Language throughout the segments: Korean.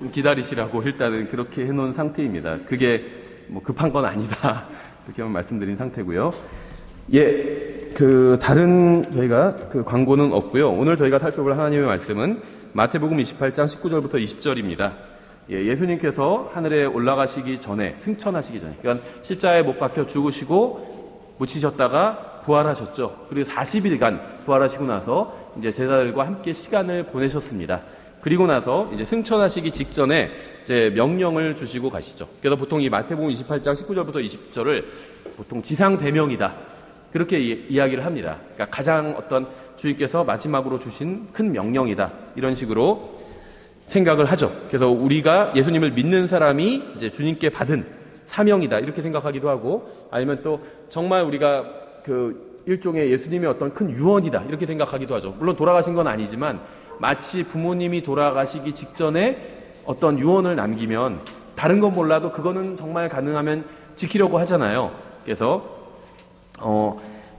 좀 기다리시라고 일단은 그렇게 해놓은 상태입니다. 그게 뭐 급한 건 아니다. 그렇게만 말씀드린 상태고요. 예, 다른 저희가 광고는 없고요. 오늘 저희가 살펴볼 하나님의 말씀은 마태복음 28장 19절부터 20절입니다. 예수님께서 하늘에 올라가시기 전에, 승천하시기 전에, 그러니까 십자가에 못 박혀 죽으시고 묻히셨다가 부활하셨죠. 그리고 40일간 부활하시고 나서 이제 제자들과 함께 시간을 보내셨습니다. 그리고 나서 이제 승천하시기 직전에 이제 명령을 주시고 가시죠. 그래서 보통 이 마태복음 28장 19절부터 20절을 보통 지상대명이다. 그렇게 이야기를 합니다. 그러니까 가장 어떤 주님께서 마지막으로 주신 큰 명령이다. 이런 식으로 생각을 하죠. 그래서 우리가 예수님을 믿는 사람이 이제 주님께 받은 사명이다. 이렇게 생각하기도 하고, 아니면 또 정말 우리가 일종의 예수님의 어떤 큰 유언이다. 이렇게 생각하기도 하죠. 물론 돌아가신 건 아니지만 마치 부모님이 돌아가시기 직전에 어떤 유언을 남기면 다른 건 몰라도 그거는 정말 가능하면 지키려고 하잖아요. 그래서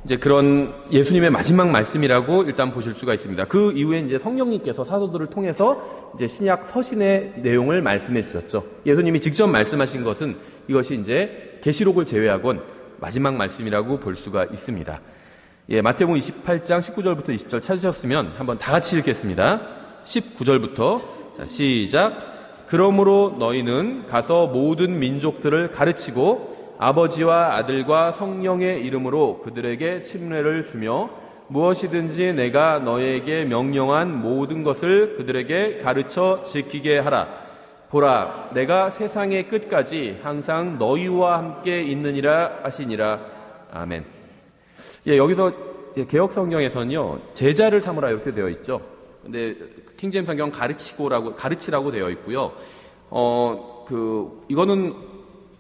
이제 그런 예수님의 마지막 말씀이라고 일단 보실 수가 있습니다. 그 이후에 이제 성령님께서 사도들을 통해서 이제 신약 서신의 내용을 말씀해 주셨죠. 예수님이 직접 말씀하신 것은 이것이 이제 계시록을 제외하곤 마지막 말씀이라고 볼 수가 있습니다. 예, 마태복음 28장 19절부터 20절 찾으셨으면 한번 다 같이 읽겠습니다. 19절부터 자, 시작. 그러므로 너희는 가서 모든 민족들을 가르치고 아버지와 아들과 성령의 이름으로 그들에게 침례를 주며 무엇이든지 내가 너희에게 명령한 모든 것을 그들에게 가르쳐 지키게 하라. 보라, 내가 세상의 끝까지 항상 너희와 함께 있느니라 하시니라. 아멘. 예, 여기서 개역 성경에서는요, 제자를 삼으라 이렇게 되어 있죠. 근데 킹제임스 성경 가르치라고 되어 있고요. 이거는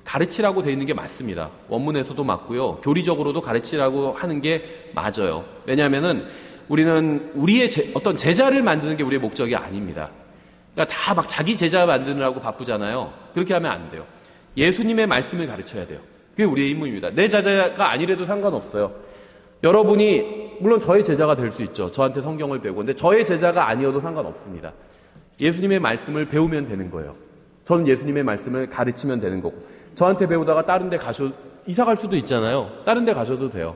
가르치라고 되어 있는 게 맞습니다. 원문에서도 맞고요. 교리적으로도 가르치라고 하는 게 맞아요. 왜냐하면은 우리는 우리의 어떤 제자를 만드는 게 우리의 목적이 아닙니다. 그러니까 다 막 자기 제자 만드느라고 바쁘잖아요. 그렇게 하면 안 돼요. 예수님의 말씀을 가르쳐야 돼요. 그게 우리의 임무입니다. 내 제자가 아니래도 상관없어요. 여러분이 물론 저의 제자가 될 수 있죠. 저한테 성경을 배우고. 근데 저의 제자가 아니어도 상관없습니다. 예수님의 말씀을 배우면 되는 거예요. 저는 예수님의 말씀을 가르치면 되는 거고. 저한테 배우다가 다른 데 이사 갈 수도 있잖아요. 다른 데 가셔도 돼요.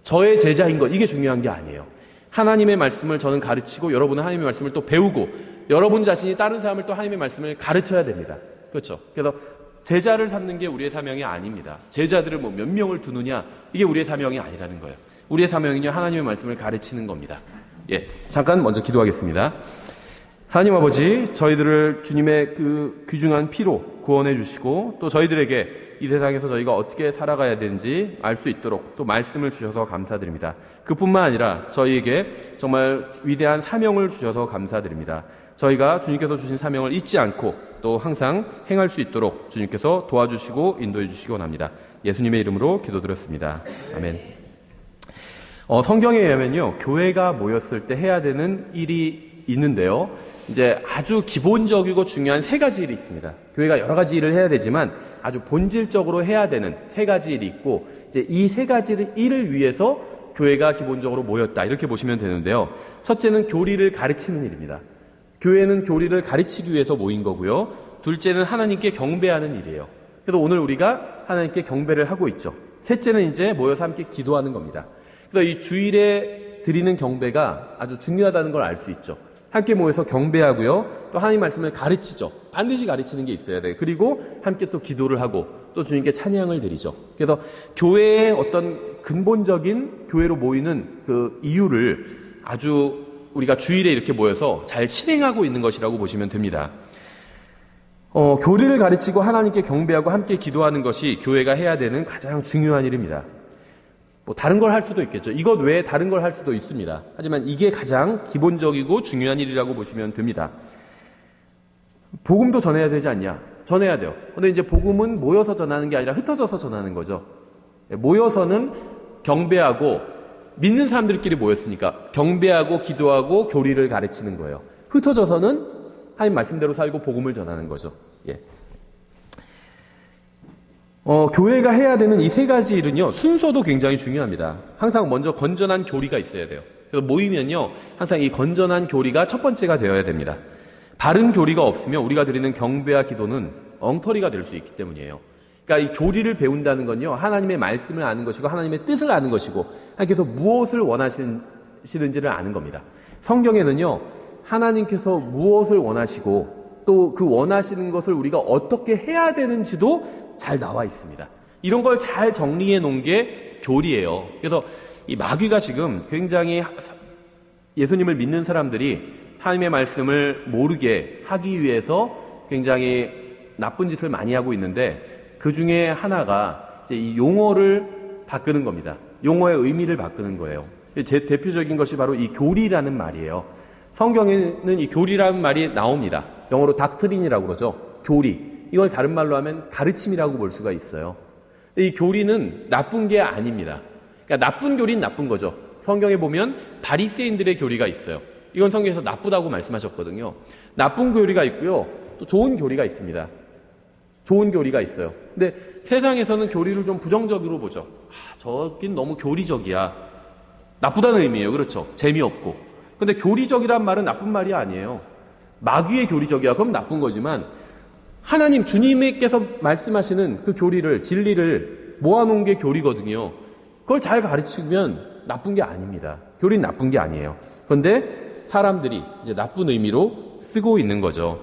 저의 제자인 것, 이게 중요한 게 아니에요. 하나님의 말씀을 저는 가르치고 여러분은 하나님의 말씀을 또 배우고 여러분 자신이 다른 사람을 또 하나님의 말씀을 가르쳐야 됩니다. 그렇죠? 그래서 제자를 삼는 게 우리의 사명이 아닙니다. 제자들을 몇 명을 두느냐, 이게 우리의 사명이 아니라는 거예요. 우리의 사명은요, 하나님의 말씀을 가르치는 겁니다. 예, 잠깐 먼저 기도하겠습니다. 하나님 아버지, 저희들을 주님의 귀중한 피로 구원해 주시고 또 저희들에게 이 세상에서 저희가 어떻게 살아가야 되는지 알 수 있도록 또 말씀을 주셔서 감사드립니다. 그뿐만 아니라 저희에게 정말 위대한 사명을 주셔서 감사드립니다. 저희가 주님께서 주신 사명을 잊지 않고 또 항상 행할 수 있도록 주님께서 도와주시고 인도해 주시기 원합니다. 예수님의 이름으로 기도드렸습니다. 아멘. 성경에 의하면요, 교회가 모였을 때 해야 되는 일이 있는데요. 이제 아주 기본적이고 중요한 세 가지 일이 있습니다. 교회가 여러 가지 일을 해야 되지만 아주 본질적으로 해야 되는 세 가지 일이 있고, 이제 이 세 가지 일을 위해서 교회가 기본적으로 모였다, 이렇게 보시면 되는데요. 첫째는 교리를 가르치는 일입니다. 교회는 교리를 가르치기 위해서 모인 거고요. 둘째는 하나님께 경배하는 일이에요. 그래서 오늘 우리가 하나님께 경배를 하고 있죠. 셋째는 이제 모여서 함께 기도하는 겁니다. 그래서 이 주일에 드리는 경배가 아주 중요하다는 걸 알 수 있죠. 함께 모여서 경배하고요. 또 하나님 말씀을 가르치죠. 반드시 가르치는 게 있어야 돼요. 그리고 함께 또 기도를 하고 또 주님께 찬양을 드리죠. 그래서 교회의 어떤 근본적인 교회로 모이는 그 이유를 아주 우리가 주일에 이렇게 모여서 잘 실행하고 있는 것이라고 보시면 됩니다. 교리를 가르치고 하나님께 경배하고 함께 기도하는 것이 교회가 해야 되는 가장 중요한 일입니다. 다른 걸 할 수도 있겠죠. 이것 외에 다른 걸 할 수도 있습니다. 하지만 이게 가장 기본적이고 중요한 일이라고 보시면 됩니다. 복음도 전해야 되지 않냐? 전해야 돼요. 근데 이제 복음은 모여서 전하는 게 아니라 흩어져서 전하는 거죠. 모여서는 경배하고 믿는 사람들끼리 모였으니까 경배하고 기도하고 교리를 가르치는 거예요. 흩어져서는 하나님 말씀대로 살고 복음을 전하는 거죠. 예. 교회가 해야 되는 이 세 가지 일은요, 순서도 굉장히 중요합니다. 항상 먼저 건전한 교리가 있어야 돼요. 그래서 모이면요, 항상 이 건전한 교리가 첫 번째가 되어야 됩니다. 바른 교리가 없으면 우리가 드리는 경배와 기도는 엉터리가 될 수 있기 때문이에요. 그러니까 이 교리를 배운다는 건요, 하나님의 말씀을 아는 것이고 하나님의 뜻을 아는 것이고 하나님께서 무엇을 원하시는지를 아는 겁니다. 성경에는요, 하나님께서 무엇을 원하시고 또 그 원하시는 것을 우리가 어떻게 해야 되는지도 잘 나와 있습니다. 이런 걸 잘 정리해 놓은 게 교리예요. 그래서 이 마귀가 지금 굉장히 예수님을 믿는 사람들이 하나님의 말씀을 모르게 하기 위해서 굉장히 나쁜 짓을 많이 하고 있는데, 그 중에 하나가 이제 이 용어를 바꾸는 겁니다. 용어의 의미를 바꾸는 거예요. 제 대표적인 것이 바로 이 교리라는 말이에요. 성경에는 이 교리라는 말이 나옵니다. 영어로 닥트린이라고 그러죠. 교리. 이걸 다른 말로 하면 가르침이라고 볼 수가 있어요. 이 교리는 나쁜 게 아닙니다. 그러니까 나쁜 교리는 나쁜 거죠. 성경에 보면 바리새인들의 교리가 있어요. 이건 성경에서 나쁘다고 말씀하셨거든요. 나쁜 교리가 있고요. 또 좋은 교리가 있습니다. 좋은 교리가 있어요. 근데 세상에서는 교리를 좀 부정적으로 보죠. 저긴 너무 교리적이야. 나쁘다는 의미예요. 그렇죠. 재미없고. 근데 교리적이란 말은 나쁜 말이 아니에요. 마귀의 교리적이야. 그럼 나쁜 거지만 하나님 주님께서 말씀하시는 그 교리를, 진리를 모아놓은 게 교리거든요. 그걸 잘 가르치면 나쁜 게 아닙니다. 교리는 나쁜 게 아니에요. 그런데 사람들이 이제 나쁜 의미로 쓰고 있는 거죠.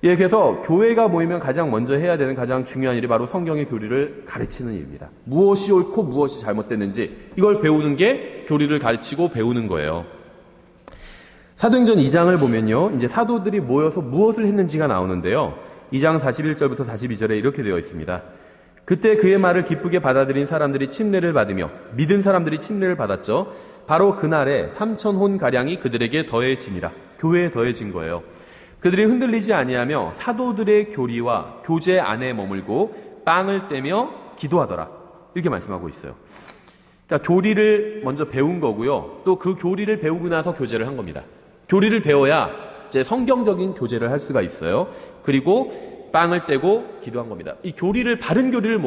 예, 그래서 교회가 모이면 가장 먼저 해야 되는 가장 중요한 일이 바로 성경의 교리를 가르치는 일입니다. 무엇이 옳고 무엇이 잘못됐는지 이걸 배우는 게 교리를 가르치고 배우는 거예요. 사도행전 2장을 보면요, 이제 사도들이 모여서 무엇을 했는지가 나오는데요. 2장 41절부터 42절에 이렇게 되어 있습니다. 그때 그의 말을 기쁘게 받아들인 사람들이 침례를 받으며 믿은 사람들이 침례를 받았죠. 바로 그날에 3,000혼가량이 그들에게 더해지니라. 교회에 더해진 거예요. 그들이 흔들리지 아니하며 사도들의 교리와 교제 안에 머물고 빵을 떼며 기도하더라. 이렇게 말씀하고 있어요. 그러니까 교리를 먼저 배운 거고요. 또 그 교리를 배우고 나서 교제를 한 겁니다. 교리를 배워야 이제 성경적인 교제를 할 수가 있어요. 그리고 빵을 떼고 기도한 겁니다. 이 교리를, 바른 교리를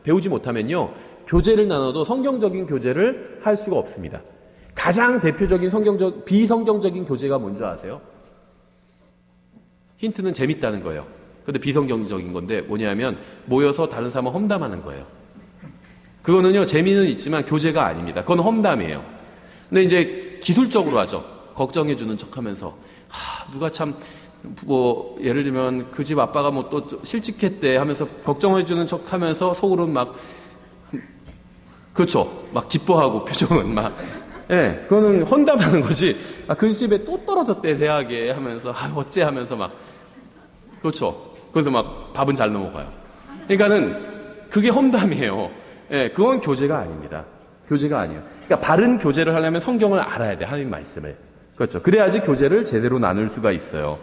배우지 못하면요, 교제를 나눠도 성경적인 교제를 할 수가 없습니다. 가장 대표적인 비성경적인 교제가 뭔지 아세요? 힌트는 재밌다는 거예요. 근데 비성경적인 건데 뭐냐면 모여서 다른 사람을 험담하는 거예요. 그거는요, 재미는 있지만 교제가 아닙니다. 그건 험담이에요. 근데 이제 기술적으로 하죠. 걱정해주는 척하면서 누가 참 뭐 예를 들면 그 집 아빠가 뭐 또 실직했대 하면서 걱정해주는 척하면서 속으로는 막 그렇죠. 막 기뻐하고 표정은 막 예, 그거는 험담하는 거지. 그 집에 또 떨어졌대 대학에 하면서 어째 하면서 막 그렇죠. 그래서 막 밥은 잘 넘어가요. 그러니까는 그게 험담이에요. 예, 그건 교제가 아닙니다. 교제가 아니에요. 그러니까 바른 교제를 하려면 성경을 알아야 돼. 하나님 말씀을. 그렇죠. 그래야지 교제를 제대로 나눌 수가 있어요.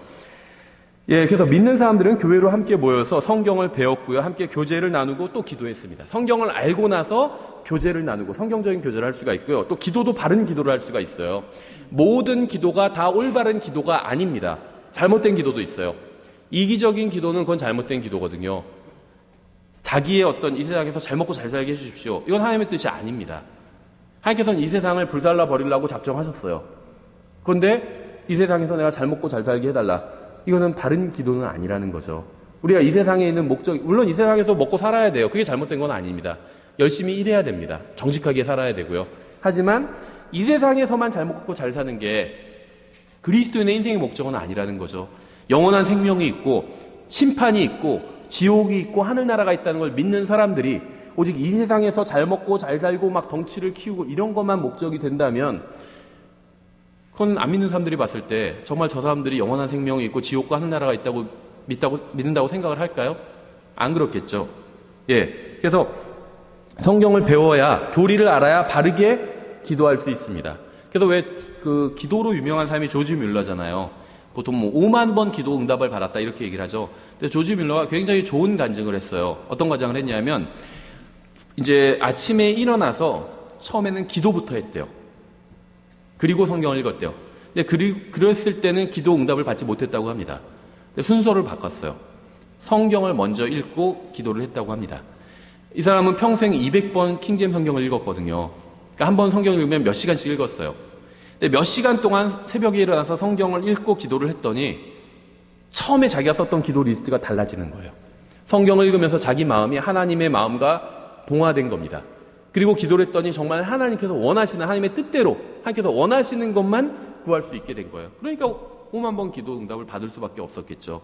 예, 그래서 믿는 사람들은 교회로 함께 모여서 성경을 배웠고요. 함께 교제를 나누고 또 기도했습니다. 성경을 알고 나서 교제를 나누고 성경적인 교제를 할 수가 있고요. 또 기도도 바른 기도를 할 수가 있어요. 모든 기도가 다 올바른 기도가 아닙니다. 잘못된 기도도 있어요. 이기적인 기도는 그건 잘못된 기도거든요. 자기의 어떤 이 세상에서 잘 먹고 잘 살게 해주십시오. 이건 하나님의 뜻이 아닙니다. 하나님께서는 이 세상을 불살라 버리려고 작정하셨어요. 그런데 이 세상에서 내가 잘 먹고 잘 살게 해달라. 이거는 바른 기도는 아니라는 거죠. 우리가 이 세상에 있는 목적, 물론 이 세상에서 먹고 살아야 돼요. 그게 잘못된 건 아닙니다. 열심히 일해야 됩니다. 정직하게 살아야 되고요. 하지만 이 세상에서만 잘 먹고 잘 사는 게 그리스도인의 인생의 목적은 아니라는 거죠. 영원한 생명이 있고 심판이 있고 지옥이 있고 하늘나라가 있다는 걸 믿는 사람들이 오직 이 세상에서 잘 먹고 잘 살고 막 덩치를 키우고 이런 것만 목적이 된다면 그건 안 믿는 사람들이 봤을 때 정말 저 사람들이 영원한 생명이 있고 지옥과 하늘나라가 있다고 믿는다고 생각을 할까요? 안 그렇겠죠. 예. 그래서 성경을 배워야, 교리를 알아야 바르게 기도할 수 있습니다. 그래서 왜 그 기도로 유명한 사람이 조지 뮬러잖아요. 보통 뭐 5만 번 기도 응답을 받았다 이렇게 얘기를 하죠. 근데 조지 뮬러가 굉장히 좋은 간증을 했어요. 어떤 간증을 했냐면 이제 아침에 일어나서 처음에는 기도부터 했대요. 그리고 성경을 읽었대요. 근데 그랬을 때는 기도 응답을 받지 못했다고 합니다. 근데 순서를 바꿨어요. 성경을 먼저 읽고 기도를 했다고 합니다. 이 사람은 평생 200번 킹제임 성경을 읽었거든요. 그러니까 한 번 성경을 읽으면 몇 시간씩 읽었어요. 근데 몇 시간 동안 새벽에 일어나서 성경을 읽고 기도를 했더니 처음에 자기가 썼던 기도 리스트가 달라지는 거예요. 성경을 읽으면서 자기 마음이 하나님의 마음과 동화된 겁니다. 그리고 기도를 했더니 정말 하나님께서 원하시는 하나님의 뜻대로 하나님께서 원하시는 것만 구할 수 있게 된 거예요. 그러니까 5만 번 기도 응답을 받을 수밖에 없었겠죠.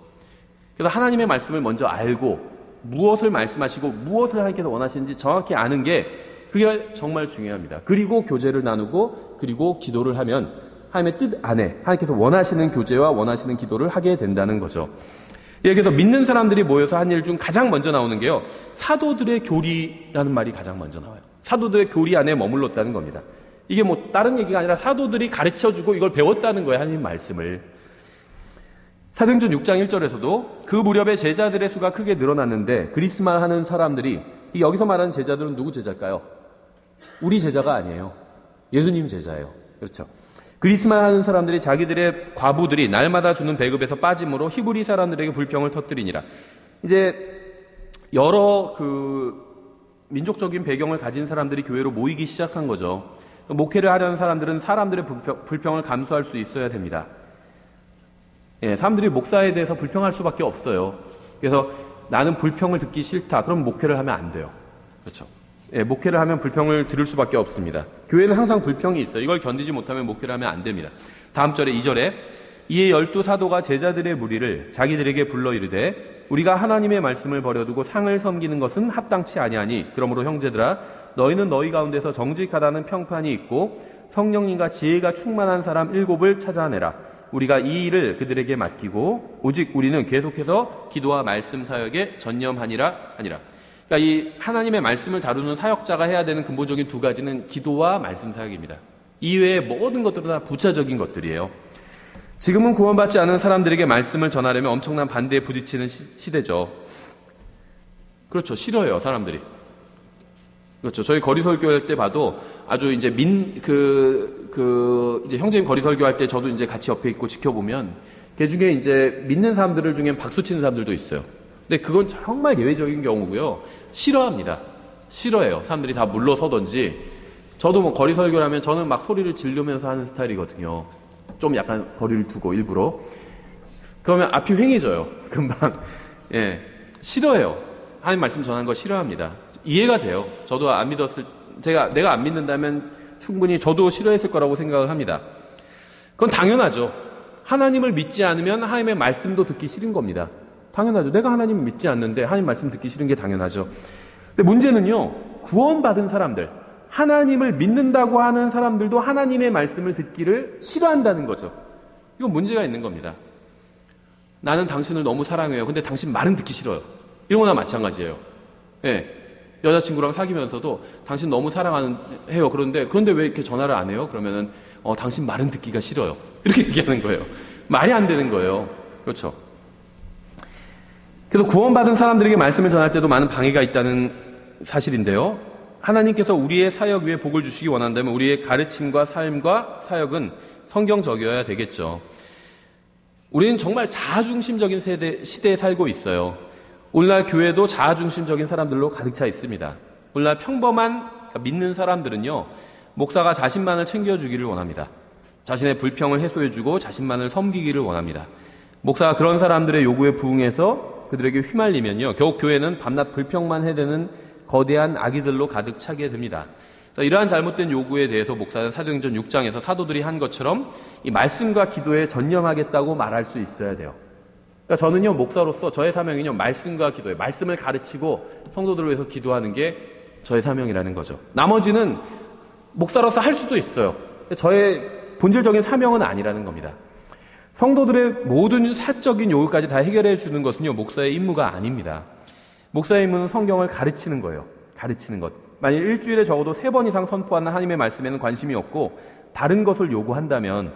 그래서 하나님의 말씀을 먼저 알고 무엇을 말씀하시고 무엇을 하나님께서 원하시는지 정확히 아는 게 그게 정말 중요합니다. 그리고 교제를 나누고 그리고 기도를 하면 하나님의 뜻 안에 하나님께서 원하시는 교제와 원하시는 기도를 하게 된다는 거죠. 여기서 믿는 사람들이 모여서 한 일 중 가장 먼저 나오는 게요, 사도들의 교리라는 말이 가장 먼저 나와요. 사도들의 교리 안에 머물렀다는 겁니다. 이게 뭐 다른 얘기가 아니라 사도들이 가르쳐주고 이걸 배웠다는 거예요. 하나님 말씀을. 사도행전 6장 1절에서도 그 무렵에 제자들의 수가 크게 늘어났는데 그리스만 하는 사람들이, 이 여기서 말하는 제자들은 누구 제자일까요? 우리 제자가 아니에요. 예수님 제자예요. 그렇죠. 그리스만 하는 사람들이 자기들의 과부들이 날마다 주는 배급에서 빠짐으로 히브리 사람들에게 불평을 터뜨리니라. 이제 여러 민족적인 배경을 가진 사람들이 교회로 모이기 시작한 거죠. 목회를 하려는 사람들은 사람들의 불평을 감수할 수 있어야 됩니다. 예, 사람들이 목사에 대해서 불평할 수밖에 없어요. 그래서 나는 불평을 듣기 싫다. 그럼 목회를 하면 안 돼요. 그렇죠. 예, 목회를 하면 불평을 들을 수밖에 없습니다. 교회는 항상 불평이 있어요. 이걸 견디지 못하면 목회를 하면 안 됩니다. 다음 절에 2절에 이에 12사도가 제자들의 무리를 자기들에게 불러 이르되 우리가 하나님의 말씀을 버려두고 상을 섬기는 것은 합당치 아니하니 그러므로 형제들아 너희는 너희 가운데서 정직하다는 평판이 있고 성령님과 지혜가 충만한 사람 7을 찾아내라. 우리가 이 일을 그들에게 맡기고 오직 우리는 계속해서 기도와 말씀 사역에 전념하니라 하니라. 그러니까 이 하나님의 말씀을 다루는 사역자가 해야 되는 근본적인 두 가지는 기도와 말씀 사역입니다. 이외의 모든 것들은 다 부차적인 것들이에요. 지금은 구원받지 않은 사람들에게 말씀을 전하려면 엄청난 반대에 부딪히는 시대죠. 그렇죠. 싫어해요, 사람들이. 그렇죠. 저희 거리 설교할 때 봐도 아주 이제 이제 형제님 거리 설교할 때 저도 이제 같이 옆에 있고 지켜보면 그 중에 이제 믿는 사람들 중엔 박수 치는 사람들도 있어요. 근데 그건 정말 예외적인 경우고요. 싫어합니다. 싫어해요. 사람들이 다 물러서던지. 저도 뭐 거리 설교를 하면 저는 막 소리를 지르면서 하는 스타일이거든요. 좀 약간 거리를 두고 일부러. 그러면 앞이 휑해져요. 금방. 예. 싫어해요. 하나님 말씀 전하는 거 싫어합니다. 이해가 돼요. 저도 안 믿었을, 내가 안 믿는다면 충분히 저도 싫어했을 거라고 생각을 합니다. 그건 당연하죠. 하나님을 믿지 않으면 하나님의 말씀도 듣기 싫은 겁니다. 당연하죠. 내가 하나님을 믿지 않는데 하나님 말씀 듣기 싫은 게 당연하죠. 근데 문제는요, 구원받은 사람들, 하나님을 믿는다고 하는 사람들도 하나님의 말씀을 듣기를 싫어한다는 거죠. 이건 문제가 있는 겁니다. 나는 당신을 너무 사랑해요. 근데 당신 말은 듣기 싫어요. 이런 거나 마찬가지예요. 예. 여자친구랑 사귀면서도 당신 너무 사랑해요. 그런데 왜 이렇게 전화를 안 해요? 그러면은, 당신 말은 듣기가 싫어요. 이렇게 얘기하는 거예요. 말이 안 되는 거예요. 그렇죠. 그래서 구원받은 사람들에게 말씀을 전할 때도 많은 방해가 있다는 사실인데요. 하나님께서 우리의 사역 위에 복을 주시기 원한다면 우리의 가르침과 삶과 사역은 성경적이어야 되겠죠. 우리는 정말 자아중심적인 시대에 살고 있어요. 오늘날 교회도 자아중심적인 사람들로 가득 차 있습니다. 오늘날 평범한 믿는 사람들은요, 목사가 자신만을 챙겨주기를 원합니다. 자신의 불평을 해소해주고 자신만을 섬기기를 원합니다. 목사가 그런 사람들의 요구에 부응해서 그들에게 휘말리면요, 결국 교회는 밤낮 불평만 해대는 거대한 악의들로 가득 차게 됩니다. 이러한 잘못된 요구에 대해서 목사는 사도행전 6장에서 사도들이 한 것처럼 이 말씀과 기도에 전념하겠다고 말할 수 있어야 돼요. 그러니까 저는요, 목사로서 저의 사명은요, 말씀과 기도에, 말씀을 가르치고 성도들을 위해서 기도하는 게 저의 사명이라는 거죠. 나머지는 목사로서 할 수도 있어요. 저의 본질적인 사명은 아니라는 겁니다. 성도들의 모든 사적인 요구까지 다 해결해 주는 것은요, 목사의 임무가 아닙니다. 목사의 임무는 성경을 가르치는 거예요. 가르치는 것. 만약 일주일에 적어도 3번 이상 선포하는 하나님의 말씀에는 관심이 없고 다른 것을 요구한다면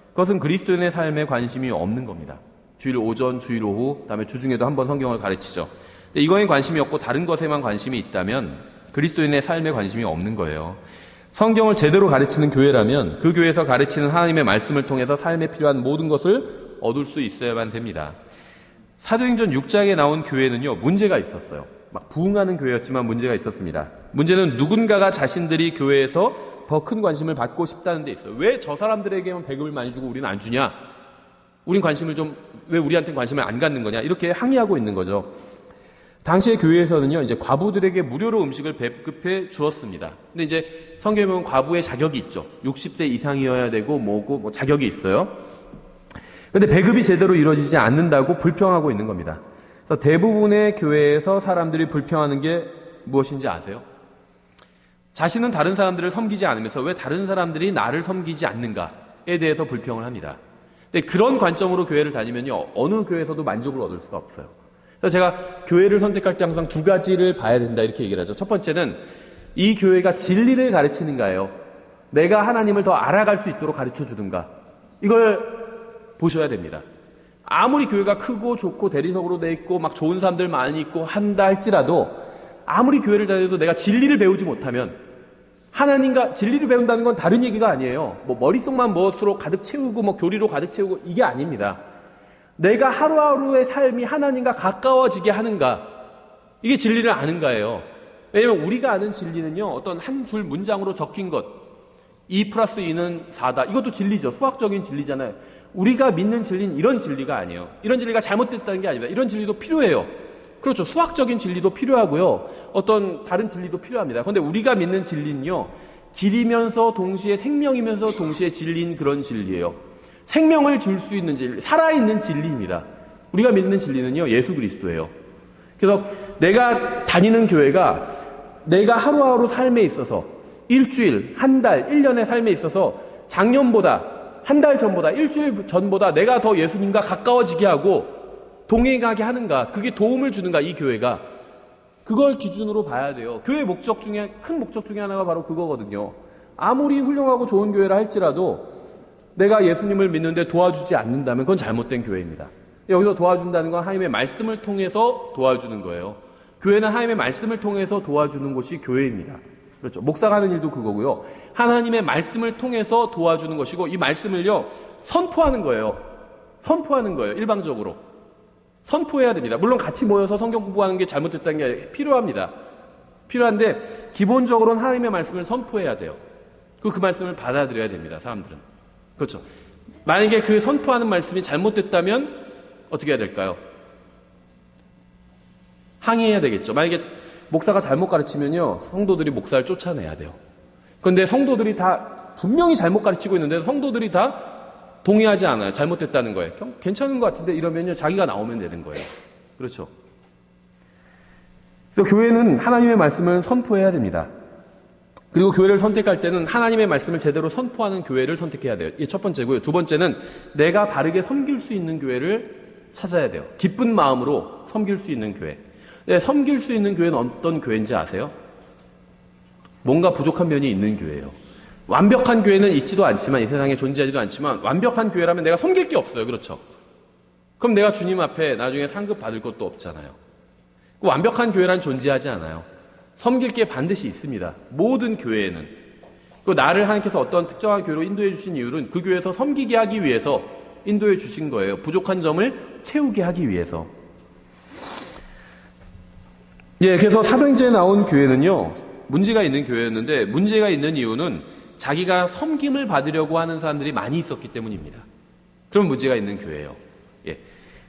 그것은 그리스도인의 삶에 관심이 없는 겁니다. 주일 오전, 주일 오후, 그다음에 주중에도 한번 성경을 가르치죠. 근데 이거에 관심이 없고 다른 것에만 관심이 있다면 그리스도인의 삶에 관심이 없는 거예요. 성경을 제대로 가르치는 교회라면 그 교회에서 가르치는 하나님의 말씀을 통해서 삶에 필요한 모든 것을 얻을 수 있어야만 됩니다. 사도행전 6장에 나온 교회는요, 문제가 있었어요. 막 부흥하는 교회였지만 문제가 있었습니다. 문제는 누군가가 자신들이 교회에서 더 큰 관심을 받고 싶다는 데 있어요. 왜 저 사람들에게만 배급을 많이 주고 우리는 안 주냐? 우린 관심을 좀 왜 우리한테 관심을 안 갖는 거냐 이렇게 항의하고 있는 거죠. 당시의 교회에서는요, 이제 과부들에게 무료로 음식을 배급해 주었습니다. 근데 이제 성경에 보면 과부의 자격이 있죠. 60세 이상이어야 되고 뭐고 자격이 있어요. 근데 배급이 제대로 이루어지지 않는다고 불평하고 있는 겁니다. 그래서 대부분의 교회에서 사람들이 불평하는 게 무엇인지 아세요? 자신은 다른 사람들을 섬기지 않으면서 왜 다른 사람들이 나를 섬기지 않는가에 대해서 불평을 합니다. 근데 그런 관점으로 교회를 다니면요, 어느 교회에서도 만족을 얻을 수가 없어요. 그래서 제가 교회를 선택할 때 항상 두 가지를 봐야 된다 이렇게 얘기를 하죠. 첫 번째는 이 교회가 진리를 가르치는가요? 내가 하나님을 더 알아갈 수 있도록 가르쳐 주든가. 이걸 보셔야 됩니다. 아무리 교회가 크고 좋고 대리석으로 돼 있고 막 좋은 사람들 많이 있고 한다 할지라도 아무리 교회를 다녀도 내가 진리를 배우지 못하면 하나님과 진리를 배운다는 건 다른 얘기가 아니에요. 뭐 머릿속만 무엇으로 가득 채우고 뭐 교리로 가득 채우고 이게 아닙니다. 내가 하루하루의 삶이 하나님과 가까워지게 하는가, 이게 진리를 아는가예요. 왜냐하면 우리가 아는 진리는요, 어떤 한 줄 문장으로 적힌 것, 2 플러스 2는 4다. 이것도 진리죠. 수학적인 진리잖아요. 우리가 믿는 진리는 이런 진리가 아니에요. 이런 진리가 잘못됐다는 게 아닙니다. 이런 진리도 필요해요. 그렇죠. 수학적인 진리도 필요하고요. 어떤 다른 진리도 필요합니다. 그런데 우리가 믿는 진리는요, 길이면서 동시에 생명이면서 동시에 진리인 그런 진리예요. 생명을 줄 수 있는 진리, 살아있는 진리입니다. 우리가 믿는 진리는요, 예수 그리스도예요. 그래서 내가 다니는 교회가 내가 하루하루 삶에 있어서 일주일, 한 달, 1년의 삶에 있어서 작년보다, 한 달 전보다, 일주일 전보다 내가 더 예수님과 가까워지게 하고 동행하게 하는가, 그게 도움을 주는가, 이 교회가. 그걸 기준으로 봐야 돼요. 교회 목적 중에, 큰 목적 중에 하나가 바로 그거거든요. 아무리 훌륭하고 좋은 교회라 할지라도 내가 예수님을 믿는데 도와주지 않는다면 그건 잘못된 교회입니다. 여기서 도와준다는 건 하나님의 말씀을 통해서 도와주는 거예요. 교회는 하나님의 말씀을 통해서 도와주는 곳이 교회입니다. 그렇죠. 목사가 하는 일도 그거고요. 하나님의 말씀을 통해서 도와주는 것이고, 이 말씀을요, 선포하는 거예요. 선포하는 거예요. 일방적으로. 선포해야 됩니다. 물론 같이 모여서 성경 공부하는 게 잘못됐다는 게 필요합니다. 필요한데 기본적으로는 하나님의 말씀을 선포해야 돼요. 그 말씀을 받아들여야 됩니다. 사람들은. 그렇죠. 만약에 그 선포하는 말씀이 잘못됐다면 어떻게 해야 될까요? 항의해야 되겠죠. 만약에 목사가 잘못 가르치면요, 성도들이 목사를 쫓아내야 돼요. 그런데 성도들이 다 분명히 잘못 가르치고 있는데 성도들이 다 동의하지 않아요. 잘못됐다는 거예요. 괜찮은 것 같은데 이러면요, 자기가 나오면 되는 거예요. 그렇죠. 그래서 교회는 하나님의 말씀을 선포해야 됩니다. 그리고 교회를 선택할 때는 하나님의 말씀을 제대로 선포하는 교회를 선택해야 돼요. 이게 첫 번째고요. 두 번째는 내가 바르게 섬길 수 있는 교회를 찾아야 돼요. 기쁜 마음으로 섬길 수 있는 교회. 네, 섬길 수 있는 교회는 어떤 교회인지 아세요? 뭔가 부족한 면이 있는 교회예요. 완벽한 교회는 있지도 않지만, 이 세상에 존재하지도 않지만, 완벽한 교회라면 내가 섬길 게 없어요. 그렇죠? 그럼 내가 주님 앞에 나중에 상급 받을 것도 없잖아요. 그 완벽한 교회란 존재하지 않아요. 섬길 게 반드시 있습니다. 모든 교회에는. 그 나를 하나님께서 어떤 특정한 교회로 인도해 주신 이유는 그 교회에서 섬기게 하기 위해서 인도해 주신 거예요. 부족한 점을 채우게 하기 위해서. 예, 그래서 사도행전에 나온 교회는요, 문제가 있는 교회였는데, 문제가 있는 이유는 자기가 섬김을 받으려고 하는 사람들이 많이 있었기 때문입니다. 그런 문제가 있는 교회예요. 예,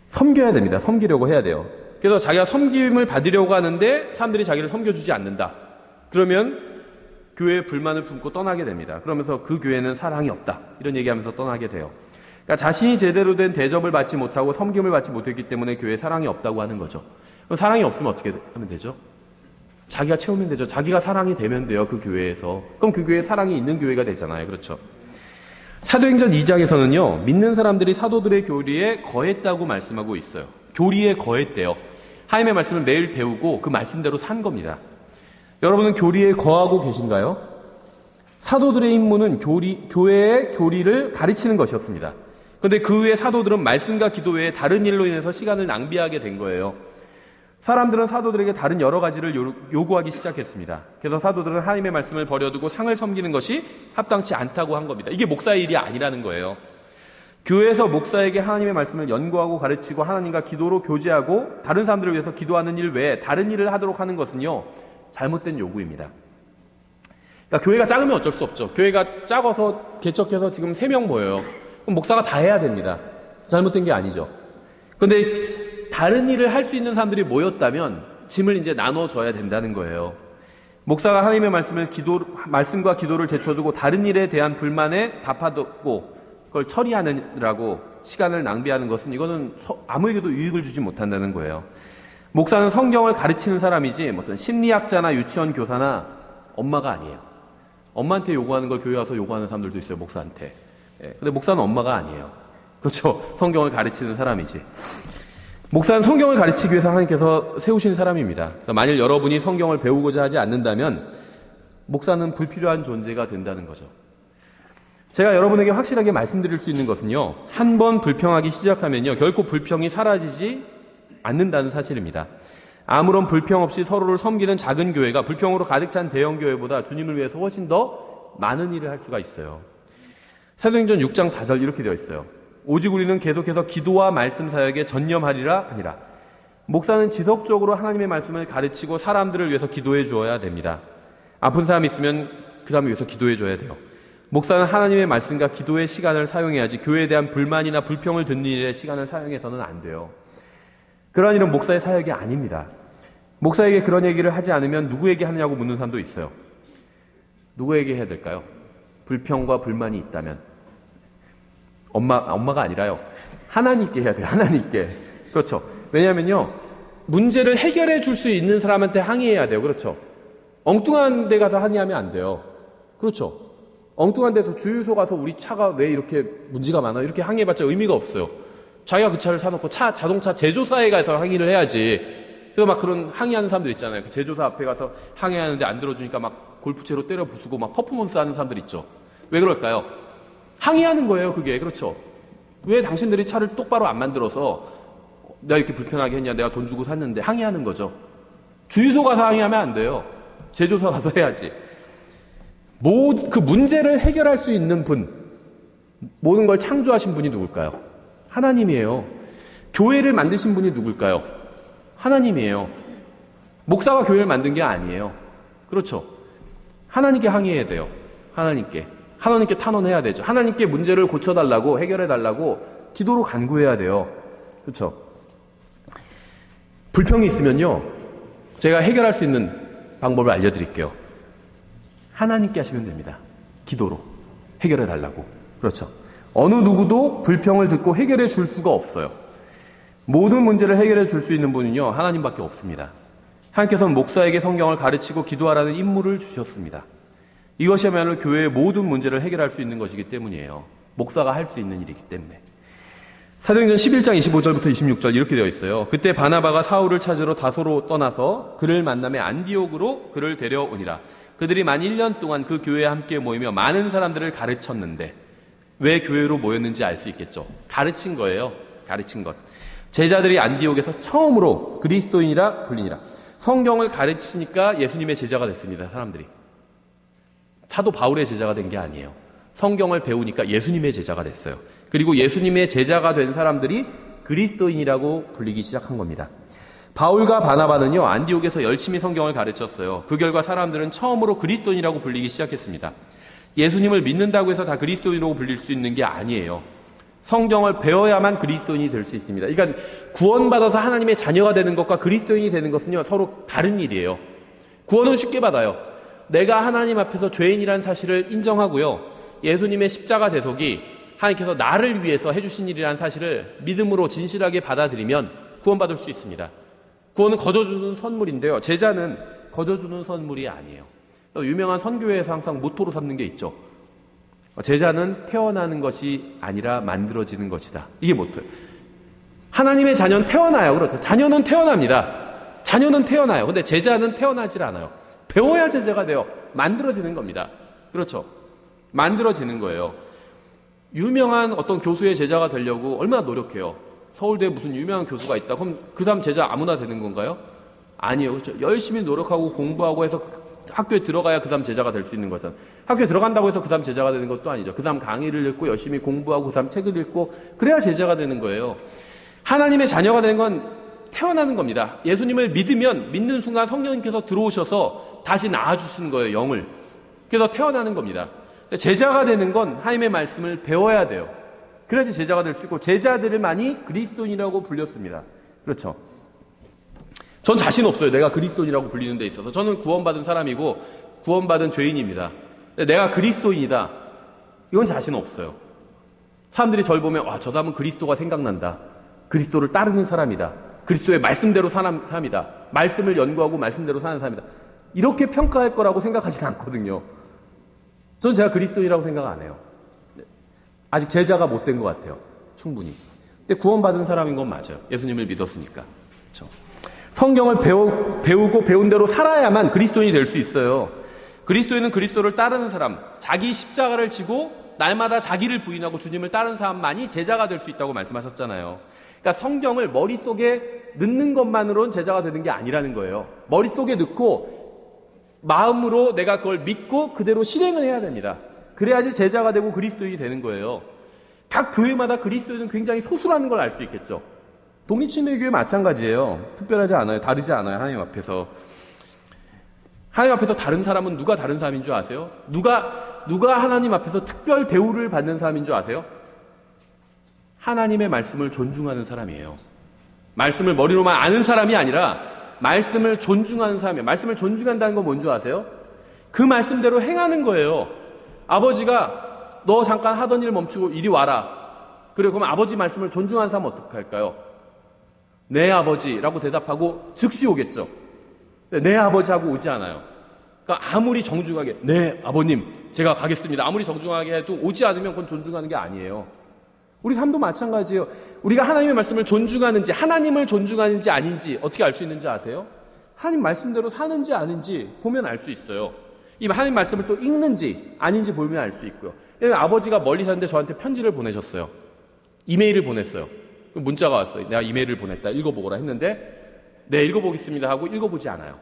섬겨야 됩니다. 섬기려고 해야 돼요. 그래서 자기가 섬김을 받으려고 하는데 사람들이 자기를 섬겨주지 않는다. 그러면 교회에 불만을 품고 떠나게 됩니다. 그러면서 그 교회는 사랑이 없다. 이런 얘기하면서 떠나게 돼요. 그러니까 자신이 제대로 된 대접을 받지 못하고 섬김을 받지 못했기 때문에 교회에 사랑이 없다고 하는 거죠. 그럼 사랑이 없으면 어떻게 하면 되죠? 자기가 채우면 되죠. 자기가 사랑이 되면 돼요. 그 교회에서. 그럼 그 교회에 사랑이 있는 교회가 되잖아요. 그렇죠? 사도행전 2장에서는요, 믿는 사람들이 사도들의 교리에 거했다고 말씀하고 있어요. 교리에 거했대요. 하나님의 말씀을 매일 배우고 그 말씀대로 산 겁니다. 여러분은 교리에 거하고 계신가요? 사도들의 임무는 교회의 교리를 가르치는 것이었습니다. 그런데 그 후에 사도들은 말씀과 기도 외에 다른 일로 인해서 시간을 낭비하게 된 거예요. 사람들은 사도들에게 다른 여러 가지를 요구하기 시작했습니다. 그래서 사도들은 하나님의 말씀을 버려두고 상을 섬기는 것이 합당치 않다고 한 겁니다. 이게 목사의 일이 아니라는 거예요. 교회에서 목사에게 하나님의 말씀을 연구하고 가르치고 하나님과 기도로 교제하고 다른 사람들을 위해서 기도하는 일 외에 다른 일을 하도록 하는 것은요, 잘못된 요구입니다. 그러니까 교회가 작으면 어쩔 수 없죠. 교회가 작아서 개척해서 지금 3명 모여요. 그럼 목사가 다 해야 됩니다. 잘못된 게 아니죠. 그런데 다른 일을 할 수 있는 사람들이 모였다면 짐을 이제 나눠줘야 된다는 거예요. 목사가 하나님의 말씀과 기도를 제쳐두고 다른 일에 대한 불만에 답하고 그걸 처리하느라고 시간을 낭비하는 것은 이거는 아무에게도 유익을 주지 못한다는 거예요. 목사는 성경을 가르치는 사람이지 어떤 심리학자나 유치원 교사나 엄마가 아니에요. 엄마한테 요구하는 걸 교회 와서 요구하는 사람들도 있어요, 목사한테. 근데 목사는 엄마가 아니에요. 그렇죠? 성경을 가르치는 사람이지. 목사는 성경을 가르치기 위해서 하나님께서 세우신 사람입니다. 만일 여러분이 성경을 배우고자 하지 않는다면 목사는 불필요한 존재가 된다는 거죠. 제가 여러분에게 확실하게 말씀드릴 수 있는 것은요, 한 번 불평하기 시작하면요, 결코 불평이 사라지지 않는다는 사실입니다. 아무런 불평 없이 서로를 섬기는 작은 교회가 불평으로 가득 찬 대형 교회보다 주님을 위해서 훨씬 더 많은 일을 할 수가 있어요. 사도행전 6장 4절 이렇게 되어 있어요. 오직 우리는 계속해서 기도와 말씀 사역에 전념하리라 아니라. 목사는 지속적으로 하나님의 말씀을 가르치고 사람들을 위해서 기도해 주어야 됩니다. 아픈 사람이 있으면 그 사람을 위해서 기도해 줘야 돼요. 목사는 하나님의 말씀과 기도의 시간을 사용해야지 교회에 대한 불만이나 불평을 듣는 일에 시간을 사용해서는 안 돼요. 그러한 일은 목사의 사역이 아닙니다. 목사에게 그런 얘기를 하지 않으면 누구에게 하느냐고 묻는 사람도 있어요. 누구에게 해야 될까요? 불평과 불만이 있다면 엄마가 아니라요, 하나님께 해야 돼요. 하나님께. 그렇죠. 왜냐하면요, 문제를 해결해 줄 수 있는 사람한테 항의해야 돼요. 그렇죠. 엉뚱한 데 가서 항의하면 안 돼요. 그렇죠. 엉뚱한 데서 주유소 가서 우리 차가 왜 이렇게 문제가 많아, 이렇게 항의해봤자 의미가 없어요. 자기가 그 차를 사놓고 자동차 제조사에 가서 항의를 해야지. 그래서 막 그런 항의하는 사람들 있잖아요. 그 제조사 앞에 가서 항의하는데 안 들어주니까 막 골프채로 때려 부수고 막 퍼포먼스 하는 사람들 있죠. 왜 그럴까요? 항의하는 거예요, 그게. 그렇죠. 왜 당신들이 차를 똑바로 안 만들어서 내가 이렇게 불편하게 했냐, 내가 돈 주고 샀는데, 항의하는 거죠. 주유소 가서 항의하면 안 돼요. 제조사 가서 해야지. 그 문제를 해결할 수 있는 분, 모든 걸 창조하신 분이 누굴까요? 하나님이에요. 교회를 만드신 분이 누굴까요? 하나님이에요. 목사가 교회를 만든 게 아니에요. 그렇죠. 하나님께 항의해야 돼요. 하나님께 탄원해야 되죠. 하나님께 문제를 고쳐달라고, 해결해달라고 기도로 간구해야 돼요. 그렇죠. 불평이 있으면요, 제가 해결할 수 있는 방법을 알려드릴게요. 하나님께 하시면 됩니다. 기도로 해결해달라고. 그렇죠. 어느 누구도 불평을 듣고 해결해 줄 수가 없어요. 모든 문제를 해결해 줄 수 있는 분은요, 하나님밖에 없습니다. 하나님께서는 목사에게 성경을 가르치고 기도하라는 임무를 주셨습니다. 이것이야말로 교회의 모든 문제를 해결할 수 있는 것이기 때문이에요. 목사가 할 수 있는 일이기 때문에. 사도행전 11장 25절부터 26절 이렇게 되어 있어요. 그때 바나바가 사울을 찾으러 다소로 떠나서 그를 만남에 안디옥으로 그를 데려오니라. 그들이 만 1년 동안 그 교회에 함께 모이며 많은 사람들을 가르쳤는데, 왜 교회로 모였는지 알 수 있겠죠. 가르친 거예요. 가르친 것. 제자들이 안디옥에서 처음으로 그리스도인이라 불리니라. 성경을 가르치니까 예수님의 제자가 됐습니다. 사람들이. 사도 바울의 제자가 된 게 아니에요. 성경을 배우니까 예수님의 제자가 됐어요. 그리고 예수님의 제자가 된 사람들이 그리스도인이라고 불리기 시작한 겁니다. 바울과 바나바는요, 안디옥에서 열심히 성경을 가르쳤어요. 그 결과 사람들은 처음으로 그리스도인이라고 불리기 시작했습니다. 예수님을 믿는다고 해서 다 그리스도인이라고 불릴 수 있는 게 아니에요. 성경을 배워야만 그리스도인이 될 수 있습니다. 그러니까 구원받아서 하나님의 자녀가 되는 것과 그리스도인이 되는 것은요, 서로 다른 일이에요. 구원은 쉽게 받아요. 내가 하나님 앞에서 죄인이라는 사실을 인정하고요, 예수님의 십자가 대속이 하나님께서 나를 위해서 해주신 일이라는 사실을 믿음으로 진실하게 받아들이면 구원받을 수 있습니다. 구원은 거저주는 선물인데요, 제자는 거저주는 선물이 아니에요. 유명한 선교회에서 항상 모토로 삼는 게 있죠. 제자는 태어나는 것이 아니라 만들어지는 것이다. 이게 모토예요. 하나님의 자녀는 태어나요. 그렇죠. 자녀는 태어납니다. 자녀는 태어나요. 근데 제자는 태어나질 않아요. 배워야 제자가 돼요. 만들어지는 겁니다. 그렇죠. 만들어지는 거예요. 유명한 어떤 교수의 제자가 되려고 얼마나 노력해요. 서울대에 무슨 유명한 교수가 있다. 그럼 그 사람 제자 아무나 되는 건가요? 아니에요. 그렇죠. 열심히 노력하고 공부하고 해서 학교에 들어가야 그 사람 제자가 될 수 있는 거잖아요. 학교에 들어간다고 해서 그 사람 제자가 되는 것도 아니죠. 그 사람 강의를 읽고 열심히 공부하고 그 사람 책을 읽고 그래야 제자가 되는 거예요. 하나님의 자녀가 되는 건 태어나는 겁니다. 예수님을 믿으면 믿는 순간 성령님께서 들어오셔서 다시 낳아주시는 거예요. 영을. 그래서 태어나는 겁니다. 제자가 되는 건 하나님의 말씀을 배워야 돼요. 그래야지 제자가 될 수 있고 제자들만이 그리스도인이라고 불렸습니다. 그렇죠. 전 자신 없어요. 내가 그리스도인이라고 불리는 데 있어서. 저는 구원받은 사람이고 구원받은 죄인입니다. 내가 그리스도인이다. 이건 자신 없어요. 사람들이 저를 보면 와, 저 사람은 그리스도가 생각난다. 그리스도를 따르는 사람이다. 그리스도의 말씀대로 사는 사람이다. 말씀을 연구하고 말씀대로 사는 사람이다. 이렇게 평가할 거라고 생각하지는 않거든요. 전 제가 그리스도인이라고 생각 안 해요. 아직 제자가 못 된 것 같아요. 충분히. 근데 구원받은 사람인 건 맞아요. 예수님을 믿었으니까. 그렇죠. 성경을 배우고 배운 대로 살아야만 그리스도인이 될 수 있어요. 그리스도인은 그리스도를 따르는 사람, 자기 십자가를 지고 날마다 자기를 부인하고 주님을 따르는 사람만이 제자가 될 수 있다고 말씀하셨잖아요. 그러니까 성경을 머릿속에 넣는 것만으로는 제자가 되는 게 아니라는 거예요. 머릿속에 넣고 마음으로 내가 그걸 믿고 그대로 실행을 해야 됩니다. 그래야지 제자가 되고 그리스도인이 되는 거예요. 각 교회마다 그리스도인은 굉장히 소수라는 걸 알 수 있겠죠. 독립침례교회 마찬가지예요. 특별하지 않아요. 다르지 않아요. 하나님 앞에서. 하나님 앞에서 다른 사람은 누가 다른 사람인 줄 아세요? 누가 하나님 앞에서 특별 대우를 받는 사람인 줄 아세요? 하나님의 말씀을 존중하는 사람이에요. 말씀을 머리로만 아는 사람이 아니라 말씀을 존중하는 사람이에요. 말씀을 존중한다는 건 뭔 줄 아세요? 그 말씀대로 행하는 거예요. 아버지가 너 잠깐 하던 일 멈추고 이리 와라. 그래, 그러면 아버지 말씀을 존중하는 사람은 어떻게 할까요? 네, 아버지라고 대답하고 즉시 오겠죠. 네, 아버지 하고 오지 않아요. 그러니까 아무리 정중하게 네, 아버님 제가 가겠습니다. 아무리 정중하게 해도 오지 않으면 그건 존중하는 게 아니에요. 우리 삶도 마찬가지예요. 우리가 하나님의 말씀을 존중하는지 하나님을 존중하는지 아닌지 어떻게 알 수 있는지 아세요? 하나님 말씀대로 사는지 아닌지 보면 알 수 있어요. 이 하나님 말씀을 또 읽는지 아닌지 보면 알 수 있고요. 아버지가 멀리 사는데 저한테 편지를 보내셨어요. 이메일을 보냈어요. 문자가 왔어요. 내가 이메일을 보냈다. 읽어보거라 했는데 네, 읽어보겠습니다 하고 읽어보지 않아요.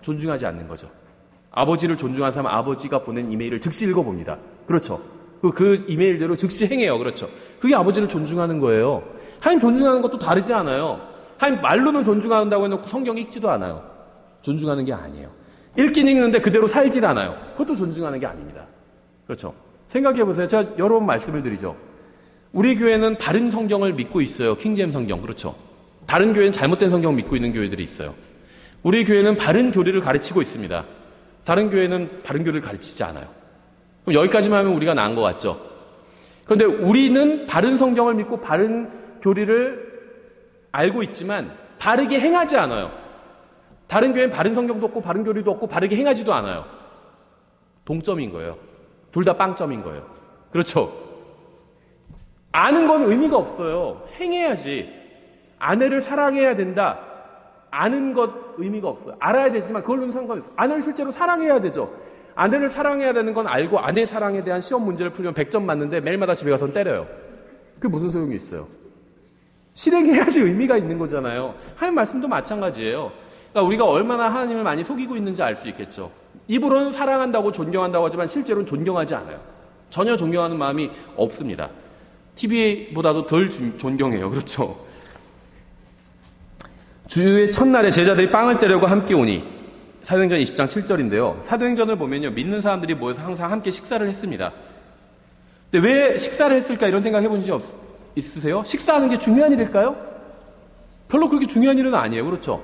존중하지 않는 거죠. 아버지를 존중하는 사람은 아버지가 보낸 이메일을 즉시 읽어봅니다. 그렇죠. 그 이메일대로 즉시 행해요. 그렇죠. 그게 아버지를 존중하는 거예요. 하나님 존중하는 것도 다르지 않아요. 하나님 말로는 존중한다고 해놓고 성경 읽지도 않아요. 존중하는 게 아니에요. 읽긴 읽는데 그대로 살질 않아요. 그것도 존중하는 게 아닙니다. 그렇죠. 생각해보세요. 제가 여러 번 말씀을 드리죠. 우리 교회는 바른 성경을 믿고 있어요. 킹제임 성경. 그렇죠. 다른 교회는 잘못된 성경 믿고 있는 교회들이 있어요. 우리 교회는 바른 교리를 가르치고 있습니다. 다른 교회는 바른 교리를 가르치지 않아요. 그럼 여기까지만 하면 우리가 나은 것 같죠? 그런데 우리는 바른 성경을 믿고 바른 교리를 알고 있지만 바르게 행하지 않아요. 다른 교회는 바른 성경도 없고 바른 교리도 없고 바르게 행하지도 않아요. 동점인 거예요. 둘 다 빵점인 거예요. 그렇죠? 아는 건 의미가 없어요. 행해야지. 아내를 사랑해야 된다. 아는 것 의미가 없어요. 알아야 되지만 그걸로는 상관없어요. 아내를 실제로 사랑해야 되죠. 아내를 사랑해야 되는 건 알고 아내 사랑에 대한 시험 문제를 풀면 100점 맞는데 매일마다 집에 가서 때려요. 그게 무슨 소용이 있어요? 실행해야지 의미가 있는 거잖아요. 하나님 말씀도 마찬가지예요. 그러니까 우리가 얼마나 하나님을 많이 속이고 있는지 알 수 있겠죠. 입으로는 사랑한다고 존경한다고 하지만 실제로는 존경하지 않아요. 전혀 존경하는 마음이 없습니다. TV보다도 덜 존경해요. 그렇죠? 주의 첫날에 제자들이 빵을 떼려고 함께 오니 사도행전 20장 7절인데요. 사도행전을 보면요. 믿는 사람들이 모여서 항상 함께 식사를 했습니다. 근데 왜 식사를 했을까 이런 생각 해본 적 있으세요? 식사하는 게 중요한 일일까요? 별로 그렇게 중요한 일은 아니에요. 그렇죠?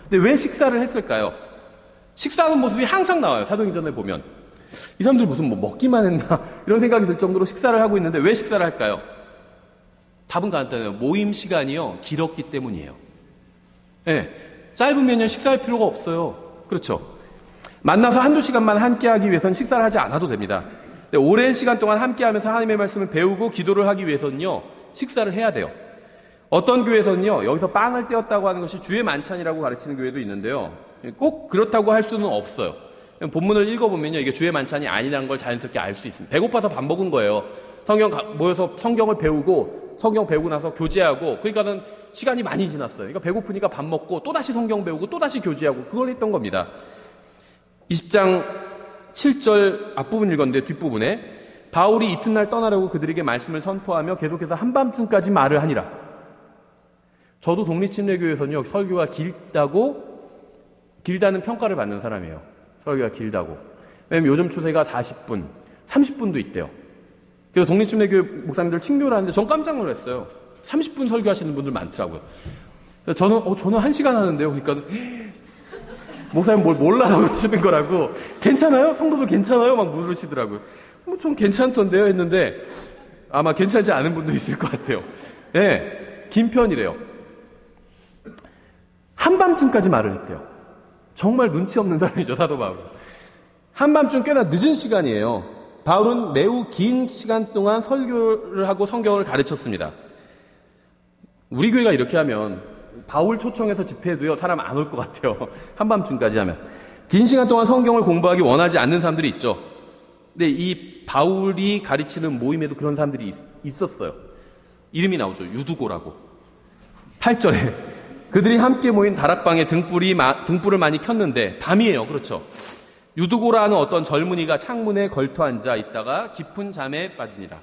근데 왜 식사를 했을까요? 식사하는 모습이 항상 나와요. 사도행전을 보면. 이 사람들 무슨 먹기만 했나 이런 생각이 들 정도로 식사를 하고 있는데 왜 식사를 할까요? 답은 간단해요. 모임 시간이요. 길었기 때문이에요. 네, 짧으면 식사할 필요가 없어요. 그렇죠? 만나서 한두 시간만 함께 하기 위해서는 식사를 하지 않아도 됩니다. 근데 오랜 시간 동안 함께 하면서 하나님의 말씀을 배우고 기도를 하기 위해서는요. 식사를 해야 돼요. 어떤 교회에서는요. 여기서 빵을 떼었다고 하는 것이 주의 만찬이라고 가르치는 교회도 있는데요. 꼭 그렇다고 할 수는 없어요. 본문을 읽어보면요. 이게 주의 만찬이 아니라는 걸 자연스럽게 알 수 있습니다. 배고파서 밥 먹은 거예요. 모여서 성경을 배우고 성경 배우고 나서 교제하고 그러니까는 시간이 많이 지났어요. 그러니까 배고프니까 밥 먹고 또다시 성경 배우고 또다시 교제하고 그걸 했던 겁니다. 20장 7절 앞부분 읽었는데 뒷부분에 바울이 이튿날 떠나려고 그들에게 말씀을 선포하며 계속해서 한밤중까지 말을 하니라. 저도 독립침례교회에서는요. 설교가 길다는 평가를 받는 사람이에요. 설교가 길다고. 왜냐면 요즘 추세가 40분, 30분도 있대요. 그래서 독립침례교회 목사님들 친교를 하는데 전 깜짝 놀랐어요. 30분 설교하시는 분들 많더라고요. 그래서 저는 1시간 하는데요. 그러니까 목사님 뭘 몰라라고 그러시는 거라고. 괜찮아요? 성도들 괜찮아요? 막 물으시더라고요. 전 괜찮던데요? 했는데 아마 괜찮지 않은 분도 있을 것 같아요. 예, 긴 편이래요. 한밤중까지 말을 했대요. 정말 눈치 없는 사람이죠, 사도 바울은. 한밤중 꽤나 늦은 시간이에요. 바울은 매우 긴 시간 동안 설교를 하고 성경을 가르쳤습니다. 우리 교회가 이렇게 하면 바울 초청해서 집회해도요, 사람 안 올 것 같아요. 한밤중까지 하면. 긴 시간 동안 성경을 공부하기 원하지 않는 사람들이 있죠. 근데 이 바울이 가르치는 모임에도 그런 사람들이 있었어요. 이름이 나오죠. 유두고라고. 8절에 그들이 함께 모인 다락방에 등불을 많이 켰는데 밤이에요. 그렇죠. 유두고라는 어떤 젊은이가 창문에 걸터 앉아 있다가 깊은 잠에 빠지니라.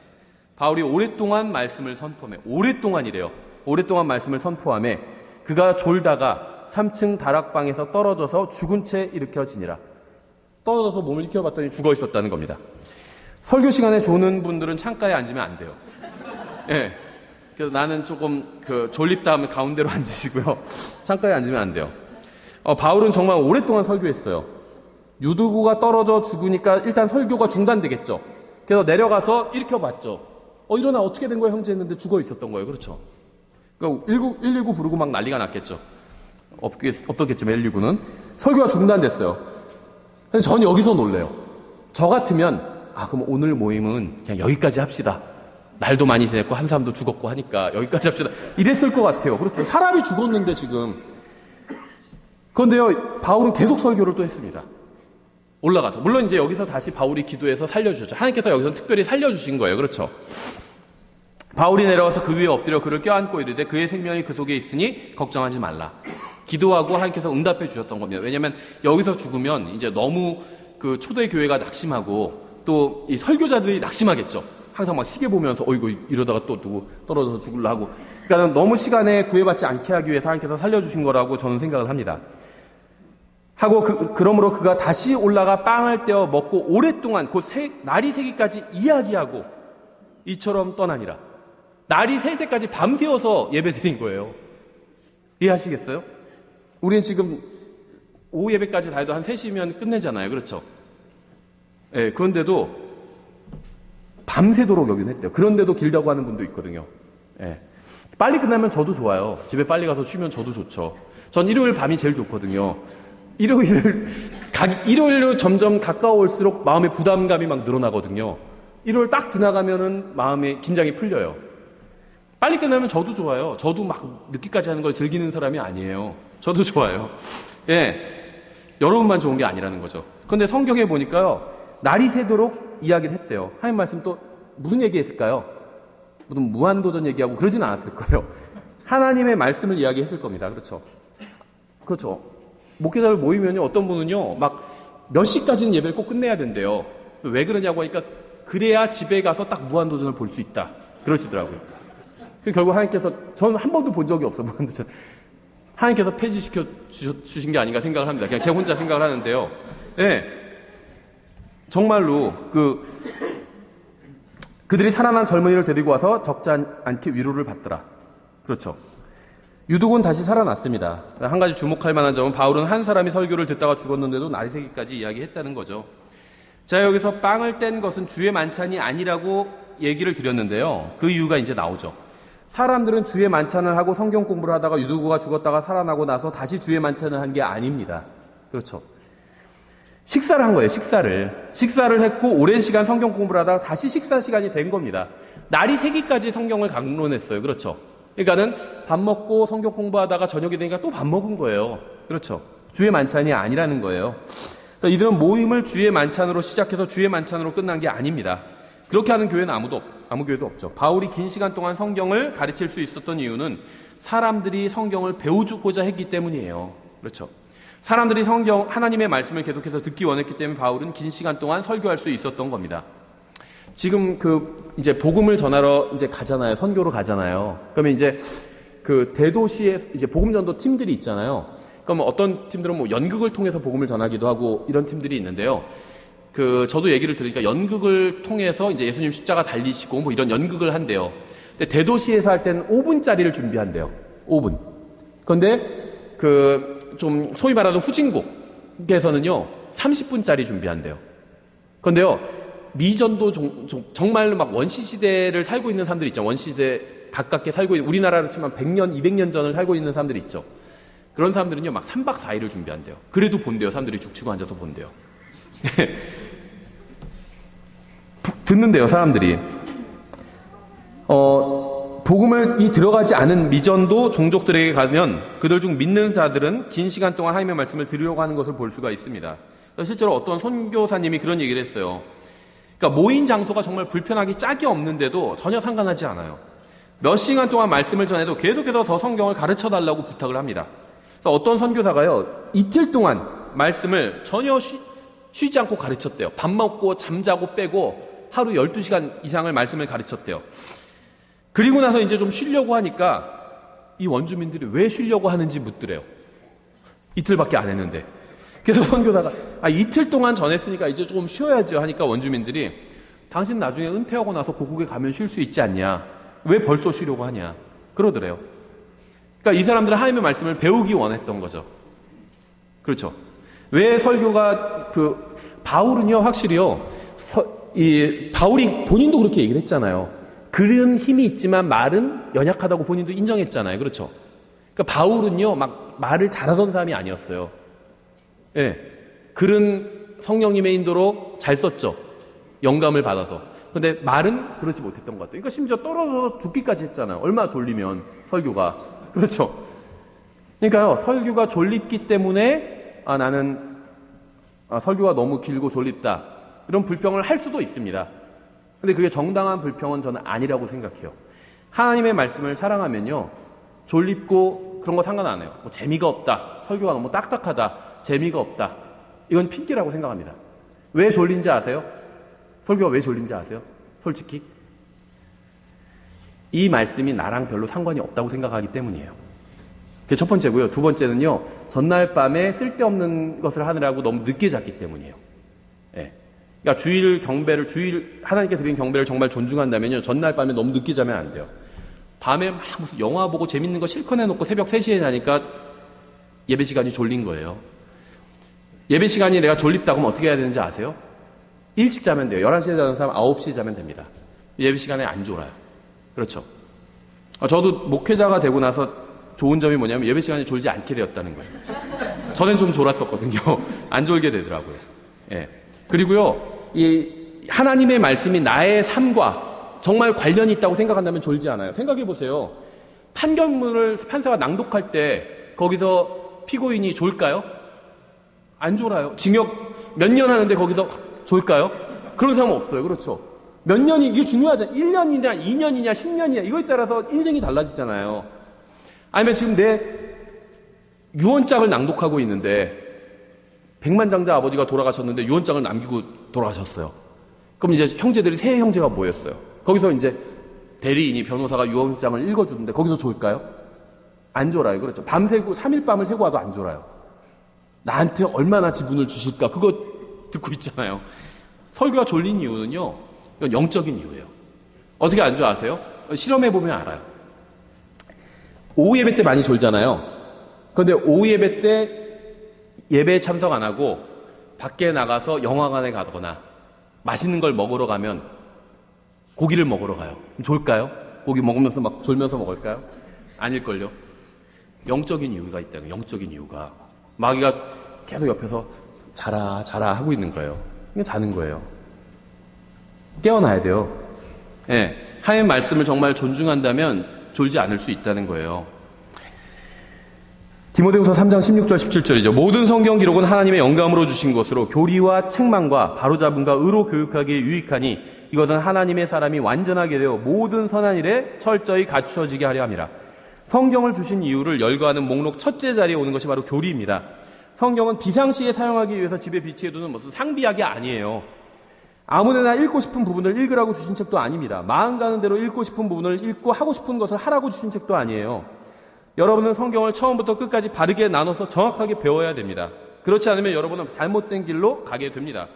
바울이 오랫동안 말씀을 선포하며, 오랫동안이래요. 오랫동안 말씀을 선포하며 그가 졸다가 3층 다락방에서 떨어져서 죽은 채 일으켜지니라. 떨어져서 몸을 일으켜봤더니 죽어 있었다는 겁니다. 설교 시간에 조는 분들은 창가에 앉으면 안 돼요. 예. 그래서 나는 조금 졸립다 하면 가운데로 앉으시고요. 창가에 앉으면 안 돼요. 바울은 정말 오랫동안 설교했어요. 유두고가 떨어져 죽으니까 일단 설교가 중단되겠죠. 그래서 내려가서 일으켜봤죠. 일어나 어떻게 된 거야 형제 했는데 죽어 있었던 거예요. 그렇죠. 그러니까 119 부르고 막 난리가 났겠죠. 없었겠지만 119는. 설교가 중단됐어요. 근데 전 여기서 놀래요. 저 같으면 그럼 오늘 모임은 그냥 여기까지 합시다. 날도 많이 지냈고 한 사람도 죽었고 하니까 여기까지 합시다. 이랬을 것 같아요. 그렇죠. 사람이 죽었는데 지금. 그런데요, 바울은 계속 설교를 또 했습니다. 올라가서. 물론 이제 여기서 다시 바울이 기도해서 살려주셨죠. 하나님께서 여기서 특별히 살려주신 거예요. 그렇죠. 바울이 내려와서 그 위에 엎드려 그를 껴안고 이르되 그의 생명이 그 속에 있으니 걱정하지 말라. 기도하고 하나님께서 응답해 주셨던 겁니다. 왜냐하면 여기서 죽으면 이제 너무 그 초대 교회가 낙심하고 또 이 설교자들이 낙심하겠죠. 항상 막 시계 보면서 이거 이러다가 또 누구 떨어져서 죽을라 하고. 그러니까 너무 시간에 구애받지 않게 하기 위해서 하나님께서 살려주신 거라고 저는 생각을 합니다. 하고 그러므로 그가 다시 올라가 빵을 떼어 먹고 오랫동안 날이 새기까지 이야기하고 이처럼 떠나니라. 날이 셀 때까지 밤새워서 예배드린 거예요. 이해하시겠어요? 우리는 지금 오후 예배까지 다 해도 한 3시면 끝내잖아요. 그렇죠? 예, 그런데도 밤새도록 여긴 했대요. 그런데도 길다고 하는 분도 있거든요. 예. 빨리 끝나면 저도 좋아요. 집에 빨리 가서 쉬면 저도 좋죠. 전 일요일 밤이 제일 좋거든요. 일요일로 점점 가까워올수록 마음의 부담감이 막 늘어나거든요. 일요일 딱 지나가면은 마음의 긴장이 풀려요. 빨리 끝나면 저도 좋아요. 저도 막 늦게까지 하는 걸 즐기는 사람이 아니에요. 저도 좋아요. 예. 여러분만 좋은 게 아니라는 거죠. 그런데 성경에 보니까요, 날이 새도록 이야기를 했대요. 하나님 말씀 또 무슨 얘기했을까요? 무슨 무한도전 얘기하고 그러진 않았을 거예요. 하나님의 말씀을 이야기했을 겁니다. 그렇죠? 그렇죠. 목회자를 모이면요, 어떤 분은요, 막 몇 시까지는 예배를 꼭 끝내야 된대요. 왜 그러냐고 하니까 그래야 집에 가서 딱 무한도전을 볼 수 있다. 그러시더라고요. 결국 하나님께서, 저는 한 번도 본 적이 없어요, 무한도전. 하나님께서 폐지시켜 주신 게 아닌가 생각을 합니다. 그냥 제 혼자 생각을 하는데요. 네. 정말로, 그들이 살아난 젊은이를 데리고 와서 적지 않게 위로를 받더라. 그렇죠. 유두고는 다시 살아났습니다. 한 가지 주목할 만한 점은 바울은 한 사람이 설교를 듣다가 죽었는데도 날이 새기까지 이야기했다는 거죠. 자, 여기서 빵을 뗀 것은 주의 만찬이 아니라고 얘기를 드렸는데요. 그 이유가 이제 나오죠. 사람들은 주의 만찬을 하고 성경 공부를 하다가 유두고가 죽었다가 살아나고 나서 다시 주의 만찬을 한 게 아닙니다. 그렇죠. 식사를 한 거예요. 식사를 했고 오랜 시간 성경 공부를 하다가 다시 식사 시간이 된 겁니다. 날이 새기까지 성경을 강론했어요. 그렇죠. 그러니까는 밥 먹고 성경 공부하다가 저녁이 되니까 또 밥 먹은 거예요. 그렇죠. 주의 만찬이 아니라는 거예요. 이들은 모임을 주의 만찬으로 시작해서 주의 만찬으로 끝난 게 아닙니다. 그렇게 하는 교회는 아무 교회도 없죠. 바울이 긴 시간 동안 성경을 가르칠 수 있었던 이유는 사람들이 성경을 배우고자 했기 때문이에요. 그렇죠. 사람들이 하나님의 말씀을 계속해서 듣기 원했기 때문에 바울은 긴 시간 동안 설교할 수 있었던 겁니다. 지금 이제 복음을 전하러 이제 가잖아요. 선교로 가잖아요. 그러면 이제 대도시에 이제 복음전도 팀들이 있잖아요. 그러면 어떤 팀들은 연극을 통해서 복음을 전하기도 하고 이런 팀들이 있는데요. 저도 얘기를 들으니까 연극을 통해서 이제 예수님 십자가 달리시고 뭐 이런 연극을 한대요. 근데 대도시에서 할 때는 5분짜리를 준비한대요. 5분. 그런데 좀 소위 말하는 후진국에서는요 30분짜리 준비한대요. 그런데요 미전도 정말로 막 원시시대를 살고 있는 사람들이 있죠. 원시시대 가깝게 살고 있는, 우리나라로 치면 100년, 200년 전을 살고 있는 사람들이 있죠. 그런 사람들은요 막 3박 4일을 준비한대요. 그래도 본대요. 사람들이 죽치고 앉아서 본대요. 듣는데요 사람들이. 복음이 들어가지 않은 미전도 종족들에게 가면 그들 중 믿는 자들은 긴 시간 동안 하나님의 말씀을 들으려고 하는 것을 볼 수가 있습니다. 실제로 어떤 선교사님이 그런 얘기를 했어요. 그러니까 모인 장소가 정말 불편하기 짝이 없는데도 전혀 상관하지 않아요. 몇 시간 동안 말씀을 전해도 계속해서 더 성경을 가르쳐달라고 부탁을 합니다. 그래서 어떤 선교사가요 이틀 동안 말씀을 전혀 쉬지 않고 가르쳤대요. 밥 먹고 잠자고 빼고 하루 12시간 이상을 말씀을 가르쳤대요. 그리고 나서 이제 좀 쉬려고 하니까 이 원주민들이 왜 쉬려고 하는지 묻더래요. 이틀밖에 안 했는데. 그래서 선교사가 이틀 동안 전했으니까 이제 조금 쉬어야죠 하니까 원주민들이 당신 나중에 은퇴하고 나서 고국에 가면 쉴 수 있지 않냐. 왜 벌써 쉬려고 하냐. 그러더래요. 그러니까 이 사람들은 하나님의 말씀을 배우기 원했던 거죠. 그렇죠. 왜 설교가 바울은요 확실히요 바울이 본인도 그렇게 얘기를 했잖아요. 글은 힘이 있지만 말은 연약하다고 본인도 인정했잖아요. 그렇죠. 그러니까 바울은요 막 말을 잘하던 사람이 아니었어요. 예. 글은 성령님의 인도로 잘 썼죠. 영감을 받아서. 근데 말은 그렇지 못했던 것 같아요. 그러니까 심지어 떨어져서 죽기까지 했잖아요. 얼마나 졸리면 설교가. 그렇죠. 그러니까요 설교가 졸립기 때문에 나는 설교가 너무 길고 졸립다 이런 불평을 할 수도 있습니다. 근데 그게 정당한 불평은 저는 아니라고 생각해요. 하나님의 말씀을 사랑하면요 졸립고 그런 거 상관 안 해요. 뭐 재미가 없다, 설교가 너무 딱딱하다, 재미가 없다, 이건 핑계라고 생각합니다. 왜 졸린지 아세요? 설교가 왜 졸린지 아세요? 솔직히 이 말씀이 나랑 별로 상관이 없다고 생각하기 때문이에요. 그게 첫 번째고요. 두 번째는요 전날 밤에 쓸데없는 것을 하느라고 너무 늦게 잤기 때문이에요. 예. 그러니까 주일 하나님께 드린 경배를 정말 존중한다면요 전날 밤에 너무 늦게 자면 안 돼요. 밤에 막 무슨 영화 보고 재밌는 거 실컷 해놓고 새벽 3시에 자니까 예배 시간이 졸린 거예요. 예배 시간이 내가 졸립다고 하면 어떻게 해야 되는지 아세요? 일찍 자면 돼요. 11시에 자는 사람 9시에 자면 됩니다. 예배 시간에 안 졸아요. 그렇죠. 저도 목회자가 되고 나서 좋은 점이 뭐냐면 예배 시간에 졸지 않게 되었다는 거예요. 전엔 좀 졸았었거든요. 안 졸게 되더라고요. 예. 그리고요, 이 하나님의 말씀이 나의 삶과 정말 관련이 있다고 생각한다면 졸지 않아요. 생각해 보세요. 판결문을 판사가 낭독할 때 거기서 피고인이 졸까요? 안 졸아요. 징역 몇 년 하는데 거기서 졸까요? 그런 사람은 없어요. 그렇죠. 몇 년이 이게 중요하잖아요. 1년이냐 2년이냐 10년이냐 이거에 따라서 인생이 달라지잖아요. 아니면 지금 내 유언장을 낭독하고 있는데 백만장자 아버지가 돌아가셨는데 유언장을 남기고 돌아가셨어요. 그럼 이제 형제들이 세 형제가 모였어요. 거기서 이제 대리인이 변호사가 유언장을 읽어주는데 거기서 졸까요? 안 졸아요. 그렇죠. 밤새고 3일 밤을 새고 와도 안 졸아요. 나한테 얼마나 지분을 주실까 그거 듣고 있잖아요. 설교가 졸린 이유는요 이건 영적인 이유예요. 어떻게 안 줄 아세요? 실험해보면 알아요. 오후 예배 때 많이 졸잖아요. 그런데 오후 예배 때 예배에 참석 안 하고 밖에 나가서 영화관에 가거나 맛있는 걸 먹으러 가면 고기를 먹으러 가요. 졸까요? 고기 먹으면서 막 졸면서 먹을까요? 아닐걸요. 영적인 이유가 있다는 거예요. 영적인 이유가. 마귀가 계속 옆에서 자라 하고 있는 거예요. 그냥 자는 거예요. 깨어나야 돼요. 예. 하나님의 말씀을 정말 존중한다면 졸지 않을 수 있다는 거예요. 디모데후서 3장 16절 17절이죠. 모든 성경 기록은 하나님의 영감으로 주신 것으로 교리와 책망과 바로잡음과 의로 교육하기에 유익하니 이것은 하나님의 사람이 완전하게 되어 모든 선한 일에 철저히 갖추어지게 하려 함이라. 성경을 주신 이유를 열거하는 목록 첫째 자리에 오는 것이 바로 교리입니다. 성경은 비상시에 사용하기 위해서 집에 비치해두는 무슨 상비약이 아니에요. 아무데나 읽고 싶은 부분을 읽으라고 주신 책도 아닙니다. 마음 가는 대로 읽고 싶은 부분을 읽고 하고 싶은 것을 하라고 주신 책도 아니에요. 여러분은 성경을 처음부터 끝까지 바르게 나눠서 정확하게 배워야 됩니다. 그렇지 않으면 여러분은 잘못된 길로 가게 됩니다.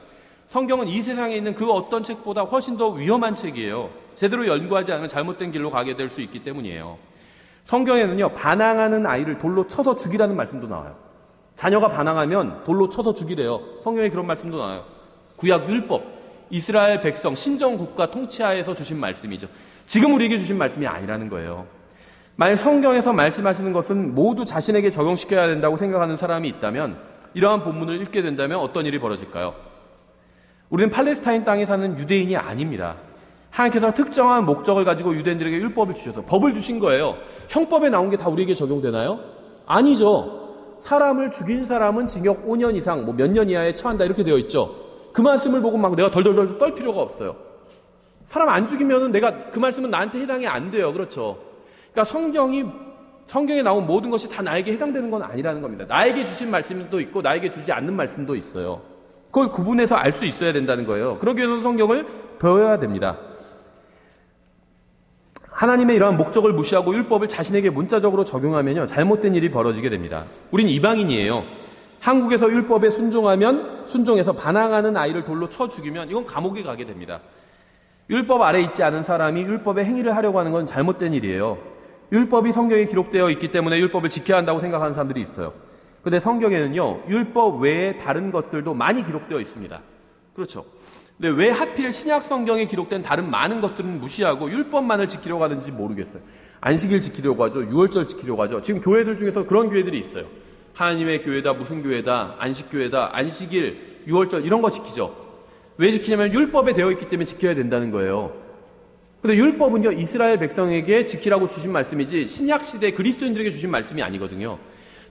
성경은 이 세상에 있는 그 어떤 책보다 훨씬 더 위험한 책이에요. 제대로 연구하지 않으면 잘못된 길로 가게 될 수 있기 때문이에요. 성경에는요, 반항하는 아이를 돌로 쳐서 죽이라는 말씀도 나와요. 자녀가 반항하면 돌로 쳐서 죽이래요. 성경에 그런 말씀도 나와요. 구약 율법, 이스라엘 백성 신정국가 통치하에서 주신 말씀이죠. 지금 우리에게 주신 말씀이 아니라는 거예요. 만약 성경에서 말씀하시는 것은 모두 자신에게 적용시켜야 된다고 생각하는 사람이 있다면, 이러한 본문을 읽게 된다면 어떤 일이 벌어질까요? 우리는 팔레스타인 땅에 사는 유대인이 아닙니다. 하나님께서 특정한 목적을 가지고 유대인들에게 율법을 주셔서 법을 주신 거예요. 형법에 나온 게 다 우리에게 적용되나요? 아니죠. 사람을 죽인 사람은 징역 5년 이상, 몇 년 이하에 처한다 이렇게 되어 있죠. 그 말씀을 보고 막 내가 덜덜덜 떨 필요가 없어요. 사람 안 죽이면은 내가 그 말씀은 나한테 해당이 안 돼요. 그렇죠. 그러니까 성경에 나온 모든 것이 다 나에게 해당되는 건 아니라는 겁니다. 나에게 주신 말씀도 있고 나에게 주지 않는 말씀도 있어요. 그걸 구분해서 알 수 있어야 된다는 거예요. 그러기 위해서 성경을 배워야 됩니다. 하나님의 이러한 목적을 무시하고 율법을 자신에게 문자적으로 적용하면요, 잘못된 일이 벌어지게 됩니다. 우린 이방인이에요. 한국에서 율법에 순종해서 반항하는 아이를 돌로 쳐 죽이면 이건 감옥에 가게 됩니다. 율법 아래 있지 않은 사람이 율법의 행위를 하려고 하는 건 잘못된 일이에요. 율법이 성경에 기록되어 있기 때문에 율법을 지켜야 한다고 생각하는 사람들이 있어요. 근데 성경에는요, 율법 외에 다른 것들도 많이 기록되어 있습니다. 그렇죠. 근데 왜 하필 신약 성경에 기록된 다른 많은 것들은 무시하고 율법만을 지키려고 하는지 모르겠어요. 안식일 지키려고 하죠. 유월절 지키려고 하죠. 지금 교회들 중에서 그런 교회들이 있어요. 하나님의 교회다, 무슨 교회다, 안식교회다, 안식일, 유월절 이런 거 지키죠. 왜 지키냐면 율법에 되어 있기 때문에 지켜야 된다는 거예요. 근데 율법은요, 이스라엘 백성에게 지키라고 주신 말씀이지 신약 시대 그리스도인들에게 주신 말씀이 아니거든요.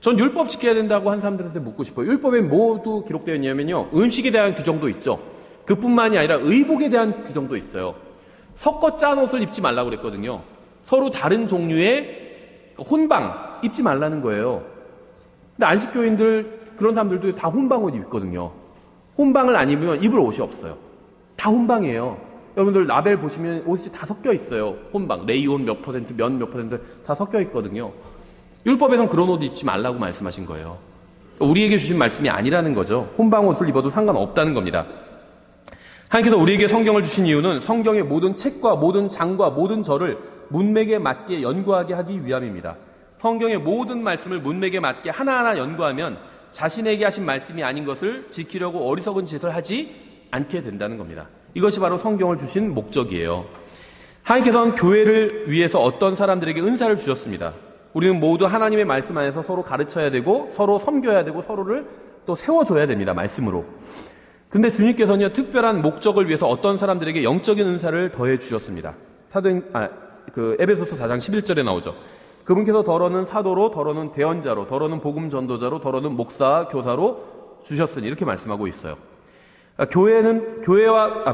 전 율법 지켜야 된다고 한 사람들한테 묻고 싶어요. 율법에 뭐도 기록되어 있냐면요, 음식에 대한 규정도 있죠. 그뿐만이 아니라 의복에 대한 규정도 있어요. 섞어 짠 옷을 입지 말라고 그랬거든요. 서로 다른 종류의 혼방 입지 말라는 거예요. 근데 안식교인들 그런 사람들도 다 혼방 옷 입거든요. 혼방을 안 입으면 입을 옷이 없어요. 다 혼방이에요. 여러분들 라벨 보시면 옷이 다 섞여 있어요. 혼방, 레이온 몇 퍼센트, 면 몇 퍼센트 다 섞여 있거든요. 율법에선 그런 옷 입지 말라고 말씀하신 거예요. 우리에게 주신 말씀이 아니라는 거죠. 혼방 옷을 입어도 상관없다는 겁니다. 하나님께서 우리에게 성경을 주신 이유는 성경의 모든 책과 모든 장과 모든 절을 문맥에 맞게 연구하게 하기 위함입니다. 성경의 모든 말씀을 문맥에 맞게 하나하나 연구하면 자신에게 하신 말씀이 아닌 것을 지키려고 어리석은 짓을 하지 않게 된다는 겁니다. 이것이 바로 성경을 주신 목적이에요. 하나님께서는 교회를 위해서 어떤 사람들에게 은사를 주셨습니다. 우리는 모두 하나님의 말씀 안에서 서로 가르쳐야 되고 서로 섬겨야 되고 서로를 또 세워줘야 됩니다. 말씀으로. 근데 주님께서는요, 특별한 목적을 위해서 어떤 사람들에게 영적인 은사를 더해 주셨습니다. 에베소서 4장 11절에 나오죠. 그분께서 더러는 사도로, 더러는 대언자로, 더러는 복음 전도자로, 더러는 목사와 교사로 주셨으니 이렇게 말씀하고 있어요.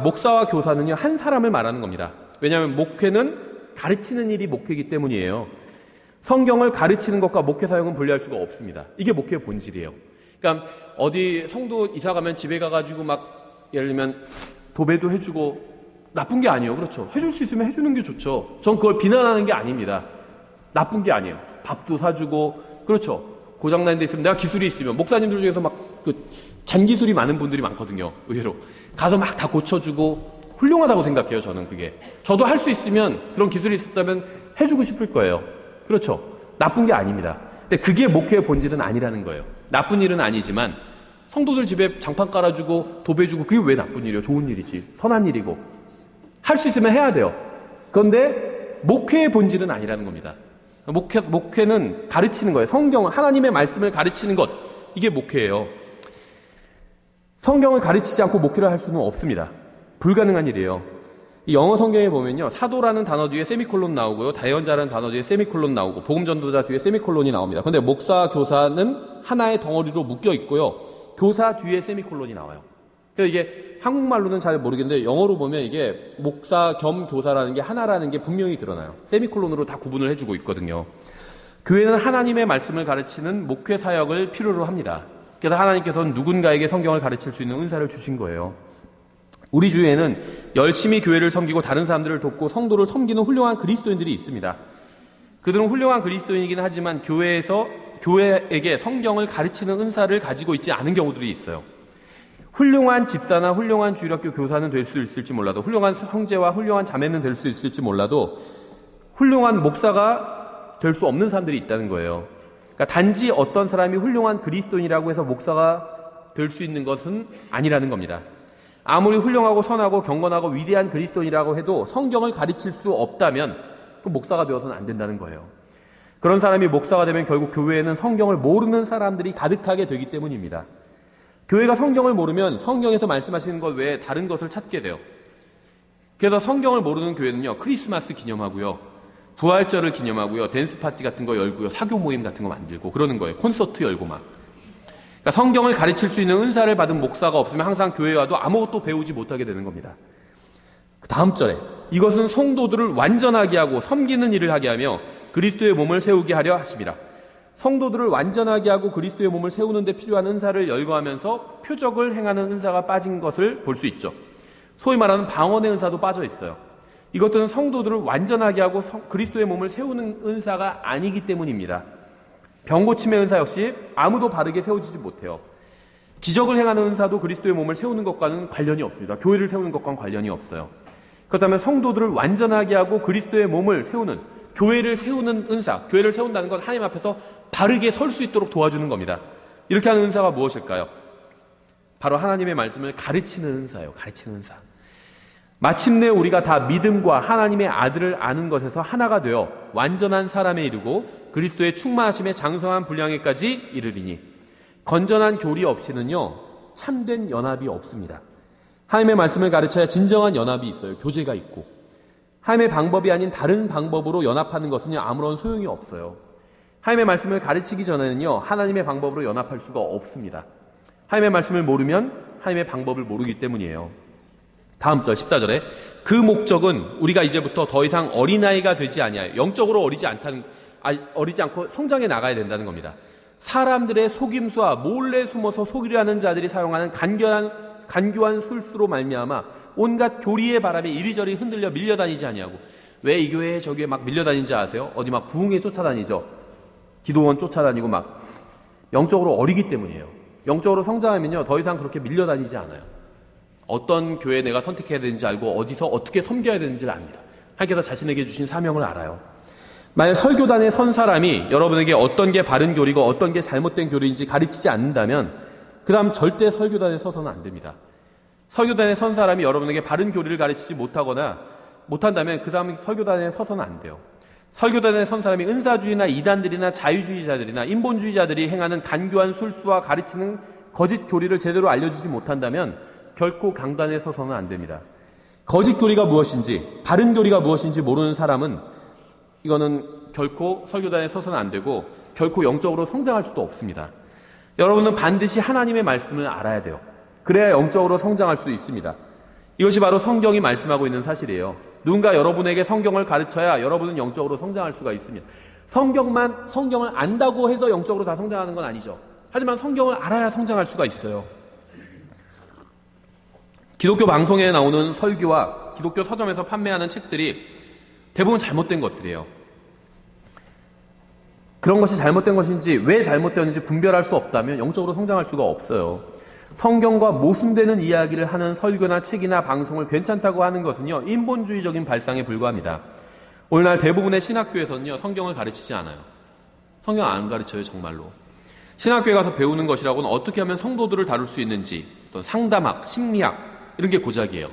목사와 교사는요, 한 사람을 말하는 겁니다. 왜냐하면 목회는 가르치는 일이 목회이기 때문이에요. 성경을 가르치는 것과 목회 사역은 분리할 수가 없습니다. 이게 목회의 본질이에요. 그러니까 어디 성도 이사 가면 집에 가가지고 막 예를 들면 도배도 해주고 나쁜 게 아니에요. 그렇죠. 해줄 수 있으면 해주는 게 좋죠. 전 그걸 비난하는 게 아닙니다. 나쁜 게 아니에요. 밥도 사주고 그렇죠. 고장난 데 있으면 내가 기술이 있으면 목사님들 중에서 막 잔기술이 많은 분들이 많거든요. 의외로 가서 막 다 고쳐주고 훌륭하다고 생각해요. 저는 그게 저도 할 수 있으면 그런 기술이 있었다면 해주고 싶을 거예요. 그렇죠. 나쁜 게 아닙니다. 근데 그게 목회의 본질은 아니라는 거예요. 나쁜 일은 아니지만 성도들 집에 장판 깔아주고 도배주고 그게 왜 나쁜 일이에요? 좋은 일이지. 선한 일이고. 할 수 있으면 해야 돼요. 그런데 목회의 본질은 아니라는 겁니다. 목회는 가르치는 거예요. 성경, 하나님의 말씀을 가르치는 것. 이게 목회예요. 성경을 가르치지 않고 목회를 할 수는 없습니다. 불가능한 일이에요. 이 영어 성경에 보면요, 사도라는 단어 뒤에 세미콜론 나오고요, 다연자라는 단어 뒤에 세미콜론 나오고, 복음전도자 뒤에 세미콜론이 나옵니다. 그런데 목사, 교사는 하나의 덩어리로 묶여 있고요, 교사 뒤에 세미콜론이 나와요. 그래서 이게 한국말로는 잘 모르겠는데 영어로 보면 이게 목사 겸 교사라는 게 하나라는 게 분명히 드러나요. 세미콜론으로 다 구분을 해주고 있거든요. 교회는 하나님의 말씀을 가르치는 목회 사역을 필요로 합니다. 그래서 하나님께서는 누군가에게 성경을 가르칠 수 있는 은사를 주신 거예요. 우리 주위에는 열심히 교회를 섬기고 다른 사람들을 돕고 성도를 섬기는 훌륭한 그리스도인들이 있습니다. 그들은 훌륭한 그리스도인이긴 하지만 교회에게 성경을 가르치는 은사를 가지고 있지 않은 경우들이 있어요. 훌륭한 집사나 훌륭한 주일학교 교사는 될 수 있을지 몰라도, 훌륭한 형제와 훌륭한 자매는 될 수 있을지 몰라도 훌륭한 목사가 될 수 없는 사람들이 있다는 거예요. 그러니까 단지 어떤 사람이 훌륭한 그리스도인이라고 해서 목사가 될 수 있는 것은 아니라는 겁니다. 아무리 훌륭하고 선하고 경건하고 위대한 그리스도인이라고 해도 성경을 가르칠 수 없다면 그 목사가 되어서는 안 된다는 거예요. 그런 사람이 목사가 되면 결국 교회에는 성경을 모르는 사람들이 가득하게 되기 때문입니다. 교회가 성경을 모르면 성경에서 말씀하시는 것 외에 다른 것을 찾게 돼요. 그래서 성경을 모르는 교회는요, 크리스마스 기념하고요, 부활절을 기념하고요, 댄스 파티 같은 거 열고요, 사교 모임 같은 거 만들고 그러는 거예요. 콘서트 열고 막. 그러니까 성경을 가르칠 수 있는 은사를 받은 목사가 없으면 항상 교회에 와도 아무것도 배우지 못하게 되는 겁니다. 그 다음 절에 이것은 성도들을 완전하게 하고 섬기는 일을 하게 하며 그리스도의 몸을 세우게 하려 하심이라. 성도들을 완전하게 하고 그리스도의 몸을 세우는 데 필요한 은사를 열거하면서 표적을 행하는 은사가 빠진 것을 볼 수 있죠. 소위 말하는 방언의 은사도 빠져 있어요. 이것들은 성도들을 완전하게 하고 그리스도의 몸을 세우는 은사가 아니기 때문입니다. 병고침의 은사 역시 아무도 바르게 세워지지 못해요. 기적을 행하는 은사도 그리스도의 몸을 세우는 것과는 관련이 없습니다. 교회를 세우는 것과는 관련이 없어요. 그렇다면 성도들을 완전하게 하고 그리스도의 몸을 세우는, 교회를 세우는 은사, 교회를 세운다는 건 하나님 앞에서 바르게 설 수 있도록 도와주는 겁니다. 이렇게 하는 은사가 무엇일까요? 바로 하나님의 말씀을 가르치는 은사예요. 가르치는 은사. 마침내 우리가 다 믿음과 하나님의 아들을 아는 것에서 하나가 되어 완전한 사람에 이르고 그리스도의 충만하심의 장성한 분량에까지 이르리니, 건전한 교리 없이는요 참된 연합이 없습니다. 하나님의 말씀을 가르쳐야 진정한 연합이 있어요. 교제가 있고. 하나님의 방법이 아닌 다른 방법으로 연합하는 것은요 아무런 소용이 없어요. 하나님의 말씀을 가르치기 전에는요 하나님의 방법으로 연합할 수가 없습니다. 하나님의 말씀을 모르면 하나님의 방법을 모르기 때문이에요. 다음 절 14절에 그 목적은 우리가 이제부터 더 이상 어린아이가 되지 아니하여, 영적으로 어리지 않고 성장해 나가야 된다는 겁니다. 사람들의 속임수와 몰래 숨어서 속이려 하는 자들이 사용하는 간교한 술수로 말미암아 온갖 교리의 바람에 이리저리 흔들려 밀려다니지 아니하고. 왜 이 교회에 저 교회에 막 밀려다니는지 아세요? 어디 막 부흥회 쫓아다니죠. 기도원 쫓아다니고 막. 영적으로 어리기 때문이에요. 영적으로 성장하면요 더 이상 그렇게 밀려다니지 않아요. 어떤 교회 내가 선택해야 되는지 알고 어디서 어떻게 섬겨야 되는지를 압니다. 하나님께서 자신에게 주신 사명을 알아요. 만약 설교단에 선 사람이 여러분에게 어떤 게 바른 교리고 어떤 게 잘못된 교리인지 가르치지 않는다면 그 다음 절대 설교단에 서서는 안 됩니다. 설교단에 선 사람이 여러분에게 바른 교리를 가르치지 못한다면 그 다음 설교단에 서서는 안 돼요. 설교단에 선 사람이 은사주의나 이단들이나 자유주의자들이나 인본주의자들이 행하는 간교한 술수와 가르치는 거짓 교리를 제대로 알려주지 못한다면 결코 강단에 서서는 안 됩니다. 거짓 교리가 무엇인지, 바른 교리가 무엇인지 모르는 사람은 이거는 결코 설교단에 서서는 안 되고 결코 영적으로 성장할 수도 없습니다. 여러분은 반드시 하나님의 말씀을 알아야 돼요. 그래야 영적으로 성장할 수 있습니다. 이것이 바로 성경이 말씀하고 있는 사실이에요. 누군가 여러분에게 성경을 가르쳐야 여러분은 영적으로 성장할 수가 있습니다. 성경을 안다고 해서 영적으로 다 성장하는 건 아니죠. 하지만 성경을 알아야 성장할 수가 있어요. 기독교 방송에 나오는 설교와 기독교 서점에서 판매하는 책들이 대부분 잘못된 것들이에요. 그런 것이 잘못된 것인지 왜 잘못되었는지 분별할 수 없다면 영적으로 성장할 수가 없어요. 성경과 모순되는 이야기를 하는 설교나 책이나 방송을 괜찮다고 하는 것은요 인본주의적인 발상에 불과합니다. 오늘날 대부분의 신학교에서는요 성경을 가르치지 않아요. 성경 안 가르쳐요. 정말로. 신학교에 가서 배우는 것이라고는 어떻게 하면 성도들을 다룰 수 있는지, 또 상담학, 심리학 이런 게 고작이에요.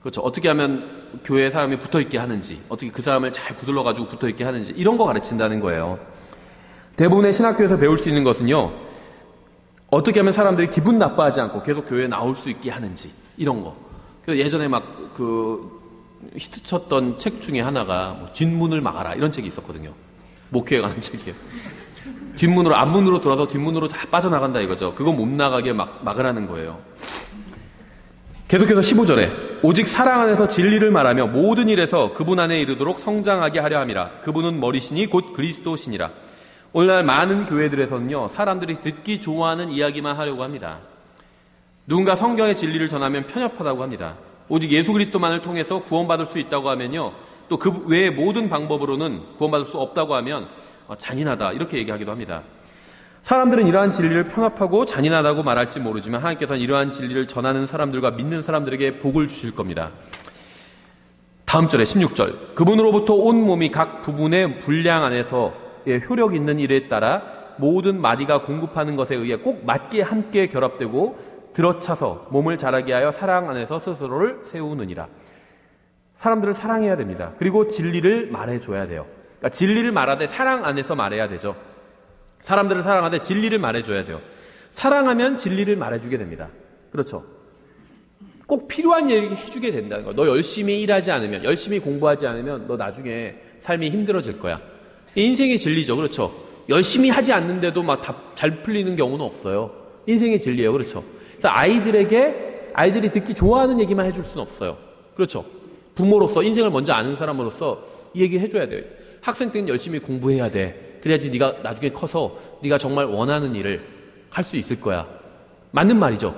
그렇죠. 어떻게 하면 교회에 사람이 붙어있게 하는지, 어떻게 그 사람을 잘 구둘러가지고 붙어있게 하는지 이런 거 가르친다는 거예요. 대부분의 신학교에서 배울 수 있는 것은요 어떻게 하면 사람들이 기분 나빠하지 않고 계속 교회에 나올 수 있게 하는지 이런 거. 예전에 막 히트쳤던 책 중에 하나가 뒷문을 막아라 이런 책이 있었거든요. 목회에 관한 책이에요. 뒷문으로, 앞문으로 들어와서 뒷문으로 다 빠져나간다 이거죠. 그거 못 나가게 막으라는 거예요. 계속해서 15절에 오직 사랑 안에서 진리를 말하며 모든 일에서 그분 안에 이르도록 성장하게 하려 함이라. 그분은 머리시니 곧 그리스도시니라. 오늘날 많은 교회들에서는요 사람들이 듣기 좋아하는 이야기만 하려고 합니다. 누군가 성경의 진리를 전하면 편협하다고 합니다. 오직 예수 그리스도만을 통해서 구원받을 수 있다고 하면요 또 그 외의 모든 방법으로는 구원받을 수 없다고 하면 잔인하다 이렇게 얘기하기도 합니다. 사람들은 이러한 진리를 편협하고 잔인하다고 말할지 모르지만 하나님께서는 이러한 진리를 전하는 사람들과 믿는 사람들에게 복을 주실 겁니다. 다음 절에 16절, 그분으로부터 온 몸이 각 부분의 분량 안에서의 효력 있는 일에 따라 모든 마디가 공급하는 것에 의해 꼭 맞게 함께 결합되고 들어차서 몸을 자라게 하여 사랑 안에서 스스로를 세우느니라. 사람들을 사랑해야 됩니다. 그리고 진리를 말해줘야 돼요. 그러니까 진리를 말하되 사랑 안에서 말해야 되죠. 사람들을 사랑하되 진리를 말해줘야 돼요. 사랑하면 진리를 말해주게 됩니다. 그렇죠. 꼭 필요한 얘기 해주게 된다는 거예요. 너 열심히 일하지 않으면, 열심히 공부하지 않으면 너 나중에 삶이 힘들어질 거야. 인생의 진리죠. 그렇죠. 열심히 하지 않는데도 막 다 잘 풀리는 경우는 없어요. 인생의 진리예요. 그렇죠. 그래서 아이들이 듣기 좋아하는 얘기만 해줄 수는 없어요. 그렇죠. 부모로서, 인생을 먼저 아는 사람으로서 이 얘기 해줘야 돼요. 학생 때는 열심히 공부해야 돼. 그래야지 네가 나중에 커서 네가 정말 원하는 일을 할 수 있을 거야. 맞는 말이죠.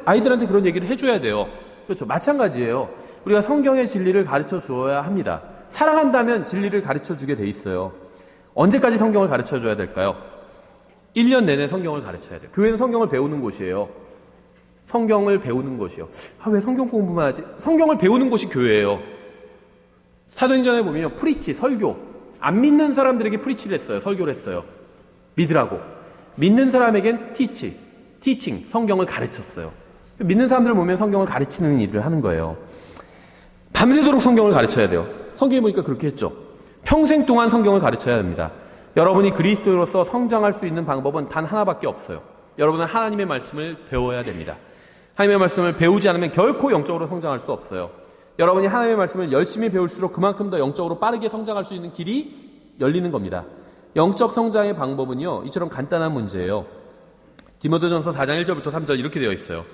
아이들한테 그런 얘기를 해줘야 돼요. 그렇죠. 마찬가지예요. 우리가 성경의 진리를 가르쳐 주어야 합니다. 사랑한다면 진리를 가르쳐 주게 돼 있어요. 언제까지 성경을 가르쳐 줘야 될까요? 1년 내내 성경을 가르쳐야 돼요. 교회는 성경을 배우는 곳이에요. 성경을 배우는 곳이요. 왜 성경 공부만 하지? 성경을 배우는 곳이 교회예요. 사도행전에 보면 프리치, 설교. 안 믿는 사람들에게 프리치를 했어요. 설교를 했어요. 믿으라고. 믿는 사람에겐 티칭, 성경을 가르쳤어요. 믿는 사람들을 보면 성경을 가르치는 일을 하는 거예요. 밤새도록 성경을 가르쳐야 돼요. 성경에 보니까 그렇게 했죠. 평생 동안 성경을 가르쳐야 합니다. 여러분이 그리스도로서 성장할 수 있는 방법은 단 하나밖에 없어요. 여러분은 하나님의 말씀을 배워야 됩니다. 하나님의 말씀을 배우지 않으면 결코 영적으로 성장할 수 없어요. 여러분이 하나님의 말씀을 열심히 배울수록 그만큼 더 영적으로 빠르게 성장할 수 있는 길이 열리는 겁니다. 영적 성장의 방법은요, 이처럼 간단한 문제예요. 디모데전서 4장 1절부터 3절 이렇게 되어 있어요.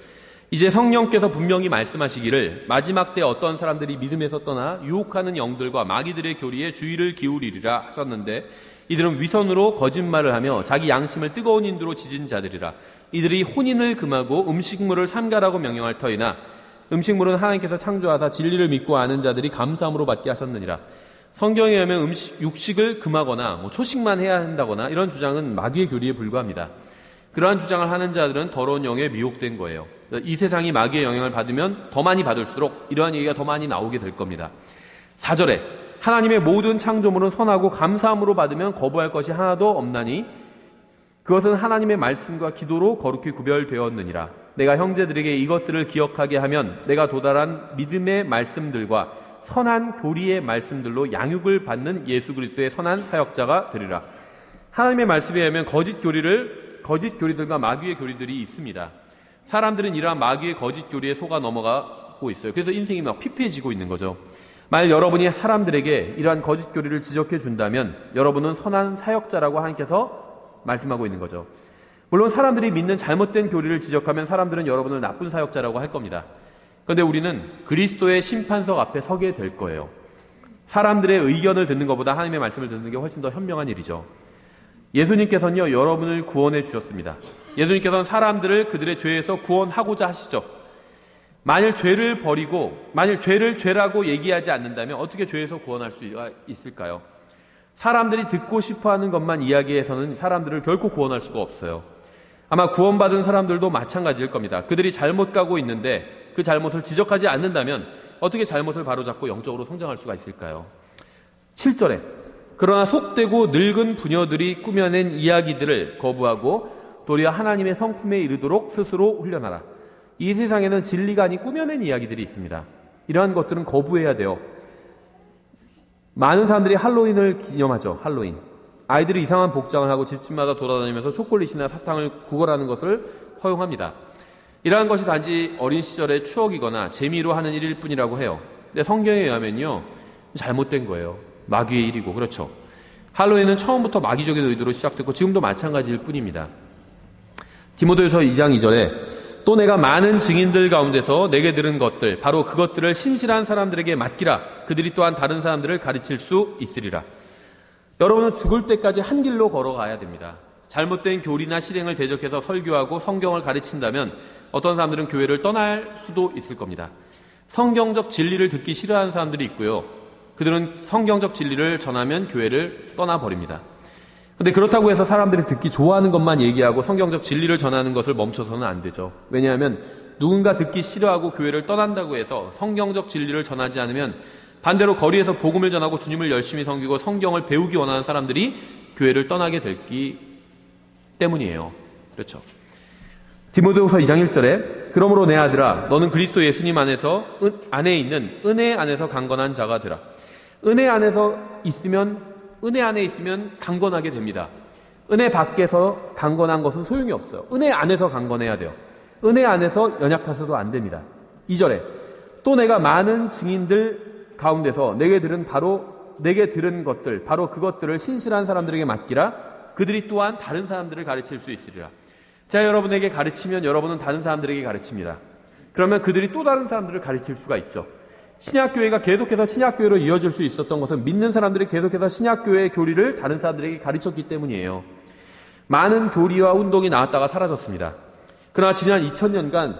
이제 성령께서 분명히 말씀하시기를 마지막 때 어떤 사람들이 믿음에서 떠나 유혹하는 영들과 마귀들의 교리에 주의를 기울이리라 하셨는데 이들은 위선으로 거짓말을 하며 자기 양심을 뜨거운 인두로 지진 자들이라. 이들이 혼인을 금하고 음식물을 삼가라고 명령할 터이나 음식물은 하나님께서 창조하사 진리를 믿고 아는 자들이 감사함으로 받게 하셨느니라. 성경에 의하면 육식을 금하거나 초식만 해야 한다거나 이런 주장은 마귀의 교리에 불과합니다. 그러한 주장을 하는 자들은 더러운 영에 미혹된 거예요. 이 세상이 마귀의 영향을 받으면 더 많이 받을수록 이러한 얘기가 더 많이 나오게 될 겁니다. 4절에 하나님의 모든 창조물은 선하고 감사함으로 받으면 거부할 것이 하나도 없나니 그것은 하나님의 말씀과 기도로 거룩히 구별되었느니라. 내가 형제들에게 이것들을 기억하게 하면 내가 도달한 믿음의 말씀들과 선한 교리의 말씀들로 양육을 받는 예수 그리스도의 선한 사역자가 되리라. 하나님의 말씀에 의하면 거짓 교리들과 마귀의 교리들이 있습니다. 사람들은 이러한 마귀의 거짓 교리에 속아 넘어가고 있어요. 그래서 인생이 막 피폐해지고 있는 거죠. 만약 여러분이 사람들에게 이러한 거짓 교리를 지적해 준다면 여러분은 선한 사역자라고 하나님께서 말씀하고 있는 거죠. 물론 사람들이 믿는 잘못된 교리를 지적하면 사람들은 여러분을 나쁜 사역자라고 할 겁니다. 그런데 우리는 그리스도의 심판석 앞에 서게 될 거예요. 사람들의 의견을 듣는 것보다 하나님의 말씀을 듣는 게 훨씬 더 현명한 일이죠. 예수님께서는요, 여러분을 구원해 주셨습니다. 예수님께서는 사람들을 그들의 죄에서 구원하고자 하시죠. 만일 죄를 버리고, 만일 죄를 죄라고 얘기하지 않는다면 어떻게 죄에서 구원할 수 있을까요? 사람들이 듣고 싶어 하는 것만 이야기해서는 사람들을 결코 구원할 수가 없어요. 아마 구원받은 사람들도 마찬가지일 겁니다. 그들이 잘못 가고 있는데 그 잘못을 지적하지 않는다면 어떻게 잘못을 바로잡고 영적으로 성장할 수가 있을까요? 7절에 그러나 속되고 늙은 부녀들이 꾸며낸 이야기들을 거부하고 도리어 하나님의 성품에 이르도록 스스로 훈련하라. 이 세상에는 진리가 아닌 꾸며낸 이야기들이 있습니다. 이러한 것들은 거부해야 돼요. 많은 사람들이 할로윈을 기념하죠. 할로윈. 아이들이 이상한 복장을 하고 집집마다 돌아다니면서 초콜릿이나 사탕을 구걸하는 것을 허용합니다. 이러한 것이 단지 어린 시절의 추억이거나 재미로 하는 일일 뿐이라고 해요. 근데 성경에 의하면요, 잘못된 거예요. 마귀의 일이고, 그렇죠. 할로윈은 처음부터 마귀적인 의도로 시작됐고 지금도 마찬가지일 뿐입니다. 디모데후서 2장 2절에 또 내가 많은 증인들 가운데서 내게 들은 것들 바로 그것들을 신실한 사람들에게 맡기라. 그들이 또한 다른 사람들을 가르칠 수 있으리라. 여러분은 죽을 때까지 한 길로 걸어가야 됩니다. 잘못된 교리나 실행을 대적해서 설교하고 성경을 가르친다면 어떤 사람들은 교회를 떠날 수도 있을 겁니다. 성경적 진리를 듣기 싫어하는 사람들이 있고요. 그들은 성경적 진리를 전하면 교회를 떠나버립니다. 근데 그렇다고 해서 사람들이 듣기 좋아하는 것만 얘기하고 성경적 진리를 전하는 것을 멈춰서는 안 되죠. 왜냐하면 누군가 듣기 싫어하고 교회를 떠난다고 해서 성경적 진리를 전하지 않으면 반대로 거리에서 복음을 전하고 주님을 열심히 섬기고 성경을 배우기 원하는 사람들이 교회를 떠나게 되기 때문이에요. 그렇죠. 디모데후서 2장 1절에 그러므로 내 아들아 너는 그리스도 예수님 안에 있는 은혜 안에서 강건한 자가 되라. 은혜 안에 있으면 강건하게 됩니다. 은혜 밖에서 강건한 것은 소용이 없어요. 은혜 안에서 강건해야 돼요. 은혜 안에서 연약해서도 안 됩니다. 2절에 또 내가 많은 증인들 가운데서 내게 들은 것들 바로 그것들을 신실한 사람들에게 맡기라. 그들이 또한 다른 사람들을 가르칠 수 있으리라. 제가 여러분에게 가르치면 여러분은 다른 사람들에게 가르칩니다. 그러면 그들이 또 다른 사람들을 가르칠 수가 있죠. 신약교회가 계속해서 신약교회로 이어질 수 있었던 것은 믿는 사람들이 계속해서 신약교회의 교리를 다른 사람들에게 가르쳤기 때문이에요. 많은 교리와 운동이 나왔다가 사라졌습니다. 그러나 지난 2000년간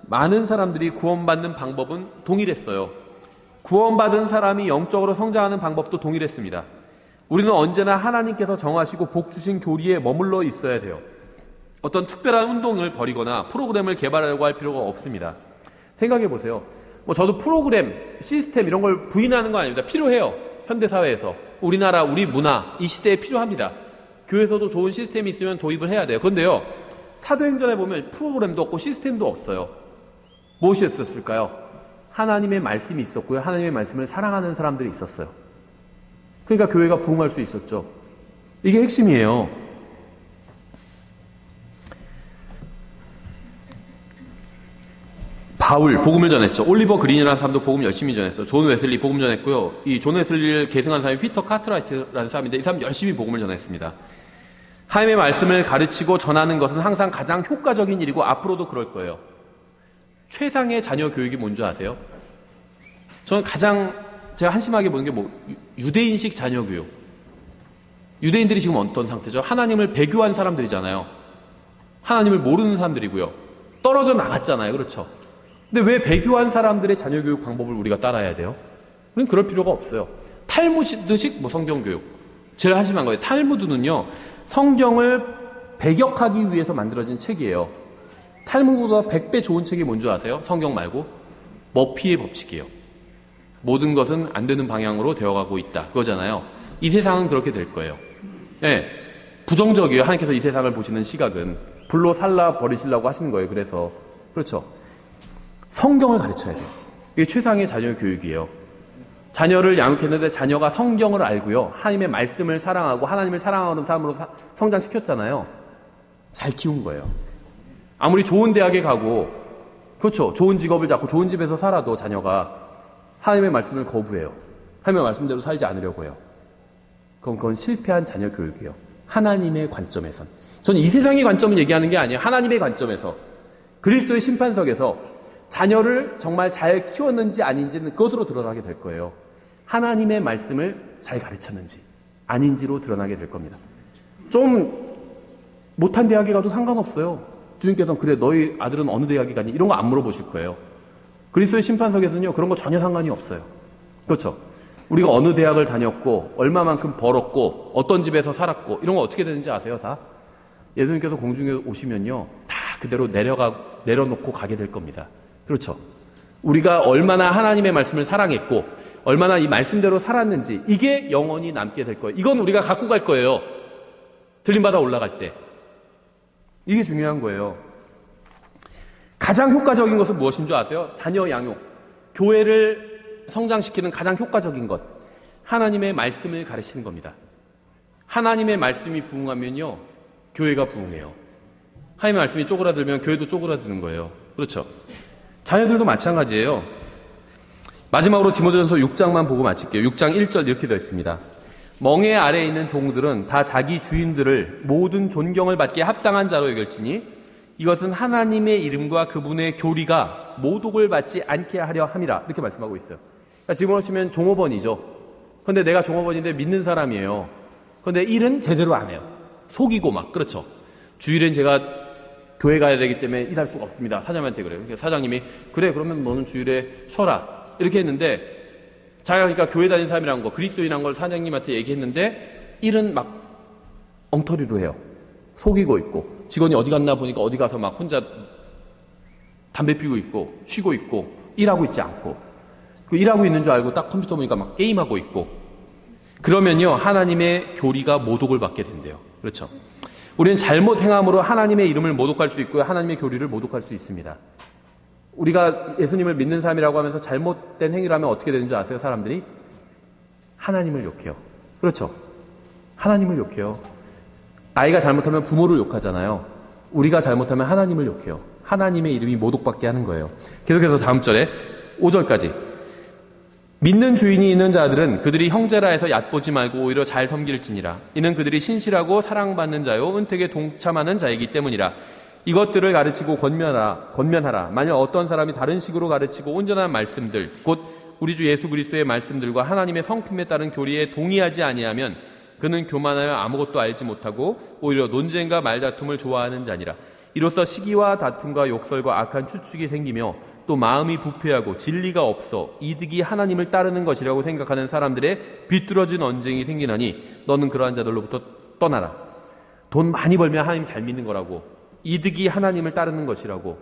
많은 사람들이 구원받는 방법은 동일했어요. 구원받은 사람이 영적으로 성장하는 방법도 동일했습니다. 우리는 언제나 하나님께서 정하시고 복 주신 교리에 머물러 있어야 돼요. 어떤 특별한 운동을 벌이거나 프로그램을 개발하려고 할 필요가 없습니다. 생각해 보세요. 저도 프로그램, 시스템 이런 걸 부인하는 건 아닙니다. 필요해요. 현대사회에서. 우리나라, 우리 문화, 이 시대에 필요합니다. 교회에서도 좋은 시스템이 있으면 도입을 해야 돼요. 그런데요, 사도행전에 보면 프로그램도 없고 시스템도 없어요. 무엇이 있었을까요? 하나님의 말씀이 있었고요. 하나님의 말씀을 사랑하는 사람들이 있었어요. 그러니까 교회가 부흥할 수 있었죠. 이게 핵심이에요. 바울 복음을 전했죠. 올리버 그린이라는 사람도 복음 열심히 전했어요. 존 웨슬리 복음 전했고요. 이 존 웨슬리를 계승한 사람이 피터 카트라이트라는 사람인데 이 사람 열심히 복음을 전했습니다. 하나님의 말씀을 가르치고 전하는 것은 항상 가장 효과적인 일이고 앞으로도 그럴 거예요. 최상의 자녀 교육이 뭔지 아세요? 저는 제가 한심하게 보는 게 유대인식 자녀 교육. 유대인들이 지금 어떤 상태죠? 하나님을 배교한 사람들이잖아요. 하나님을 모르는 사람들이고요. 떨어져 나갔잖아요. 그렇죠? 근데 왜 배교한 사람들의 자녀 교육 방법을 우리가 따라야 돼요? 우리는 그럴 필요가 없어요. 탈무드식 성경 교육. 제일 한심한 거예요. 탈무드는요, 성경을 배격하기 위해서 만들어진 책이에요. 탈무드보다 100배 좋은 책이 뭔지 아세요? 성경 말고 머피의 법칙이에요. 모든 것은 안 되는 방향으로 되어가고 있다. 그거잖아요. 이 세상은 그렇게 될 거예요. 네, 부정적이에요. 하나님께서 이 세상을 보시는 시각은 불로 살라 버리시려고 하시는 거예요. 그래서 그렇죠. 성경을 가르쳐야 돼요. 이게 최상의 자녀 교육이에요. 자녀를 양육했는데 자녀가 성경을 알고요. 하나님의 말씀을 사랑하고 하나님을 사랑하는 사람으로 성장시켰잖아요. 잘 키운 거예요. 아무리 좋은 대학에 가고 그렇죠. 좋은 직업을 잡고 좋은 집에서 살아도 자녀가 하나님의 말씀을 거부해요. 하나님의 말씀대로 살지 않으려고 해요. 그건 실패한 자녀 교육이에요. 하나님의 관점에선. 저는 이 세상의 관점을 얘기하는 게 아니에요. 하나님의 관점에서. 그리스도의 심판석에서 자녀를 정말 잘 키웠는지 아닌지는 그것으로 드러나게 될 거예요. 하나님의 말씀을 잘 가르쳤는지 아닌지로 드러나게 될 겁니다. 좀 못한 대학에 가도 상관없어요. 주님께서는 그래 너희 아들은 어느 대학에 가니? 이런 거 안 물어보실 거예요. 그리스도의 심판석에서는요. 그런 거 전혀 상관이 없어요. 그렇죠? 우리가 어느 대학을 다녔고 얼마만큼 벌었고 어떤 집에서 살았고 이런 거 어떻게 되는지 아세요? 다? 예수님께서 공중에 오시면요. 다 그대로 내려놓고 가게 될 겁니다. 그렇죠? 우리가 얼마나 하나님의 말씀을 사랑했고 얼마나 이 말씀대로 살았는지 이게 영원히 남게 될 거예요. 이건 우리가 갖고 갈 거예요. 들림받아 올라갈 때. 이게 중요한 거예요. 가장 효과적인 것은 무엇인 줄 아세요? 자녀 양육. 교회를 성장시키는 가장 효과적인 것. 하나님의 말씀을 가르치는 겁니다. 하나님의 말씀이 부흥하면요. 교회가 부흥해요. 하나님의 말씀이 쪼그라들면 교회도 쪼그라드는 거예요. 그렇죠? 자녀들도 마찬가지예요. 마지막으로 디모데전서 6장만 보고 마칠게요. 6장 1절 이렇게 되어 있습니다. 멍에 아래에 있는 종들은 다 자기 주인들을 모든 존경을 받기에 합당한 자로 여길지니 이것은 하나님의 이름과 그분의 교리가 모독을 받지 않게 하려 함이라 이렇게 말씀하고 있어요. 그러니까 지금으로 치면 종업원이죠. 그런데 내가 종업원인데 믿는 사람이에요. 그런데 일은 제대로 안 해요. 속이고 막 그렇죠. 주일엔 제가 교회 가야 되기 때문에 일할 수가 없습니다. 사장님한테 그래요. 그러니까 사장님이 그래 그러면 너는 주일에 쉬어라 이렇게 했는데 자기가 그러니까 교회 다니는 사람이라는 거 그리스도인이라는 걸 사장님한테 얘기했는데 일은 막 엉터리로 해요. 속이고 있고, 직원이 어디 갔나 보니까 어디 가서 막 혼자 담배 피우고 있고, 쉬고 있고, 일하고 있지 않고, 그 일하고 있는 줄 알고 딱 컴퓨터 보니까 막 게임하고 있고, 그러면요, 하나님의 교리가 모독을 받게 된대요. 그렇죠? 우리는 잘못 행함으로 하나님의 이름을 모독할 수 있고요, 하나님의 교리를 모독할 수 있습니다. 우리가 예수님을 믿는 사람이라고 하면서 잘못된 행위를 하면 어떻게 되는 줄 아세요, 사람들이? 하나님을 욕해요. 그렇죠? 하나님을 욕해요. 아이가 잘못하면 부모를 욕하잖아요. 우리가 잘못하면 하나님을 욕해요. 하나님의 이름이 모독받게 하는 거예요. 계속해서 다음 절에 5절까지. 믿는 주인이 있는 자들은 그들이 형제라 해서 얕보지 말고 오히려 잘 섬길지니라. 이는 그들이 신실하고 사랑받는 자요 은택에 동참하는 자이기 때문이라. 이것들을 가르치고 권면하라. 만일 어떤 사람이 다른 식으로 가르치고 온전한 말씀들, 곧 우리 주 예수 그리스도의 말씀들과 하나님의 성품에 따른 교리에 동의하지 아니하면 그는 교만하여 아무것도 알지 못하고 오히려 논쟁과 말다툼을 좋아하는 자니라. 이로써 시기와 다툼과 욕설과 악한 추측이 생기며 또 마음이 부패하고 진리가 없어 이득이 하나님을 따르는 것이라고 생각하는 사람들의 비뚤어진 언쟁이 생기나니 너는 그러한 자들로부터 떠나라. 돈 많이 벌면 하나님 잘 믿는 거라고, 이득이 하나님을 따르는 것이라고.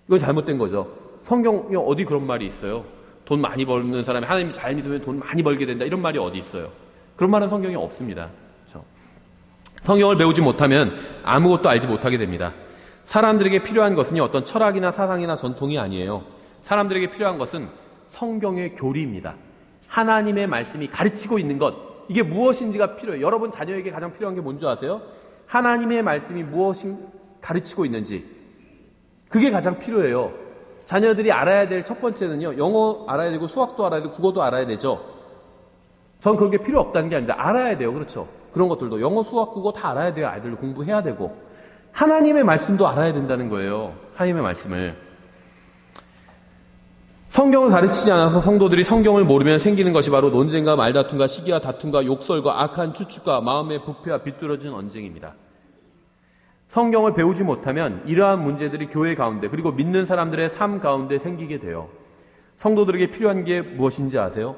이건 잘못된 거죠. 성경에 어디 그런 말이 있어요? 돈 많이 버는 사람이 하나님 잘 믿으면 돈 많이 벌게 된다, 이런 말이 어디 있어요? 그런 말은 성경에 없습니다. 그렇죠? 성경을 배우지 못하면 아무것도 알지 못하게 됩니다. 사람들에게 필요한 것은요, 어떤 철학이나 사상이나 전통이 아니에요. 사람들에게 필요한 것은 성경의 교리입니다. 하나님의 말씀이 가르치고 있는 것, 이게 무엇인지가 필요해요. 여러분 자녀에게 가장 필요한 게 뭔지 아세요? 하나님의 말씀이 무엇을 가르치고 있는지, 그게 가장 필요해요. 자녀들이 알아야 될 첫 번째는요, 영어 알아야 되고 수학도 알아야 되고 국어도 알아야 되죠. 전 그게 필요 없다는 게 아닙니다. 알아야 돼요. 그렇죠? 그런 것들도 영어, 수학, 국어 다 알아야 돼요. 아이들도 공부해야 되고. 하나님의 말씀도 알아야 된다는 거예요. 하나님의 말씀을. 성경을 가르치지 않아서 성도들이 성경을 모르면 생기는 것이 바로 논쟁과 말다툼과 시기와 다툼과 욕설과 악한 추측과 마음의 부패와 비뚤어진 언쟁입니다. 성경을 배우지 못하면 이러한 문제들이 교회 가운데 그리고 믿는 사람들의 삶 가운데 생기게 돼요. 성도들에게 필요한 게 무엇인지 아세요?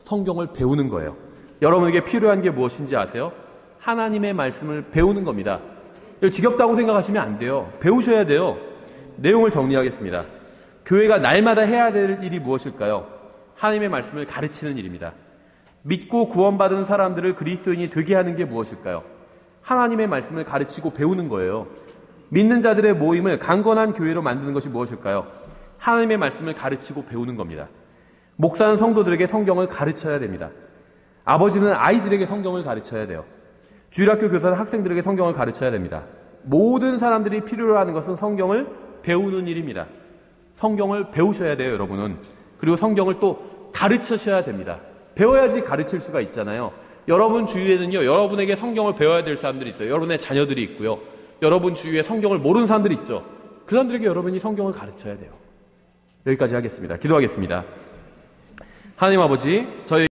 성경을 배우는 거예요. 여러분에게 필요한 게 무엇인지 아세요? 하나님의 말씀을 배우는 겁니다. 지겹다고 생각하시면 안 돼요. 배우셔야 돼요. 내용을 정리하겠습니다. 교회가 날마다 해야 될 일이 무엇일까요? 하나님의 말씀을 가르치는 일입니다. 믿고 구원받은 사람들을 그리스도인이 되게 하는 게 무엇일까요? 하나님의 말씀을 가르치고 배우는 거예요. 믿는 자들의 모임을 강건한 교회로 만드는 것이 무엇일까요? 하나님의 말씀을 가르치고 배우는 겁니다. 목사는 성도들에게 성경을 가르쳐야 됩니다. 아버지는 아이들에게 성경을 가르쳐야 돼요. 주일학교 교사는 학생들에게 성경을 가르쳐야 됩니다. 모든 사람들이 필요로 하는 것은 성경을 배우는 일입니다. 성경을 배우셔야 돼요, 여러분은. 그리고 성경을 또 가르치셔야 됩니다. 배워야지 가르칠 수가 있잖아요. 여러분 주위에는요, 여러분에게 성경을 배워야 될 사람들이 있어요. 여러분의 자녀들이 있고요. 여러분 주위에 성경을 모르는 사람들이 있죠. 그 사람들에게 여러분이 성경을 가르쳐야 돼요. 여기까지 하겠습니다. 기도하겠습니다. 하나님 아버지, 저희